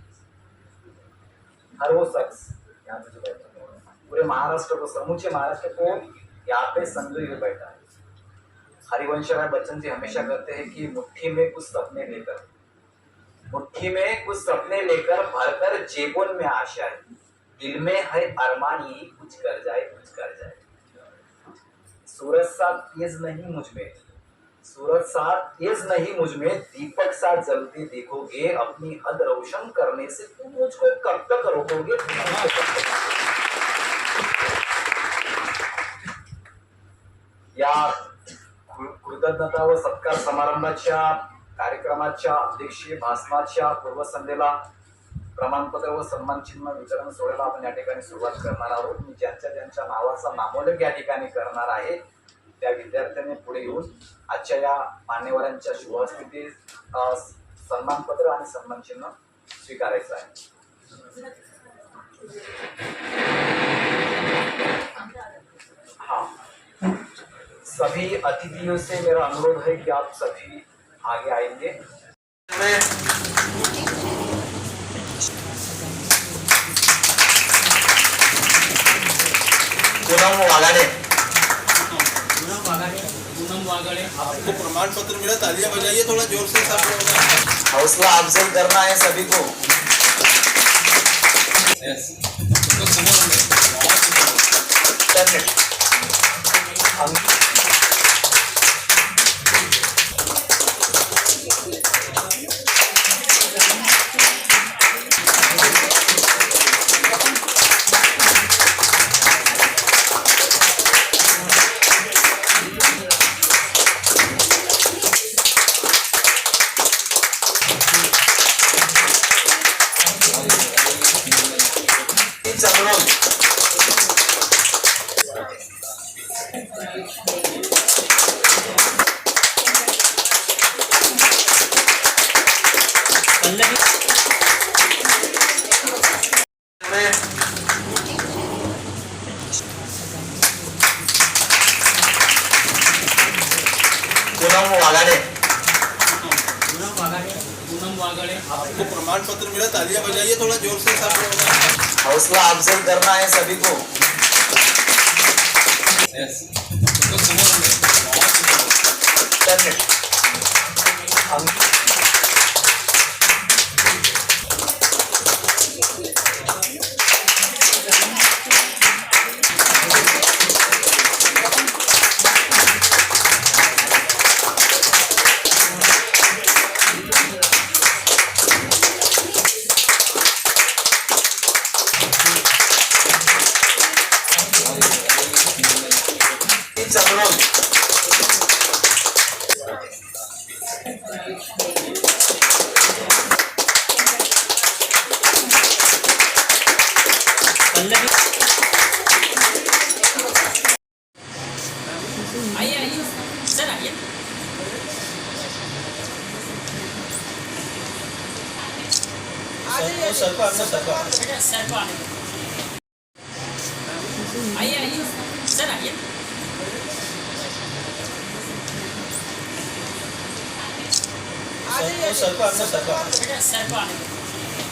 Speaker 5: हर वो शख्स यहाँ पे जो बैठा है, पूरे महाराष्ट्र को, समूचे महाराष्ट्र को यहाँ पे संजोए हुए बैठा है. हरिवंश राय बच्चन जी हमेशा कहते हैं कि मुट्ठी में कुछ सपने लेकर, मुट्ठी में कुछ सपने लेकर भरकर जेबों में आशा है, दिल में है अरमान यही कुछ कर जाए, कुछ कर जाए. सूरज सा तेज नहीं मुझ में, सूरज सा तेज नहीं मुझ में, दीपक सा जलते देखोगे, अपनी हद रोशन करने से तुम मुझको कब तक रोकोगे. या कृतज्ञता व सत्कार समारंभाच्या कार्यक्रमाच्या अध्यक्षीय भाषणाच्या पूर्वसंध्येला प्रमाणपत्र व सन्मान चिन्ह वितरण सोहळ्याला आपण या ठिकाणी सुरुवात करणार आहोत. मी ज्यांच्या नावाचा नामोल्लेख या ठिकाणी करणार आहे त्या विद्यार्थ्यांनी पुढे येऊन आजच्या या मान्यवरांच्या शुभस्थितीत सन्मानपत्र आणि सन्मान चिन्ह स्वीकारायचं आहे. हाँ, सभी अतिथियों से मेरा अनुरोध है कि आप सभी आगे आएंगे.
Speaker 2: पूनम वाघाडे,
Speaker 1: आपको प्रमाण पत्र मिला, तालियां बजाइए थोड़ा जोर से. सब
Speaker 2: हौसला अफजल करना है सभी को. पूनम वाघाडे,
Speaker 1: आपको प्रमाण पत्र मिला, तालियां बजाइए थोड़ा जोर से. सब
Speaker 2: हौसला अफजल करना है सभी को. मिळून
Speaker 1: सरको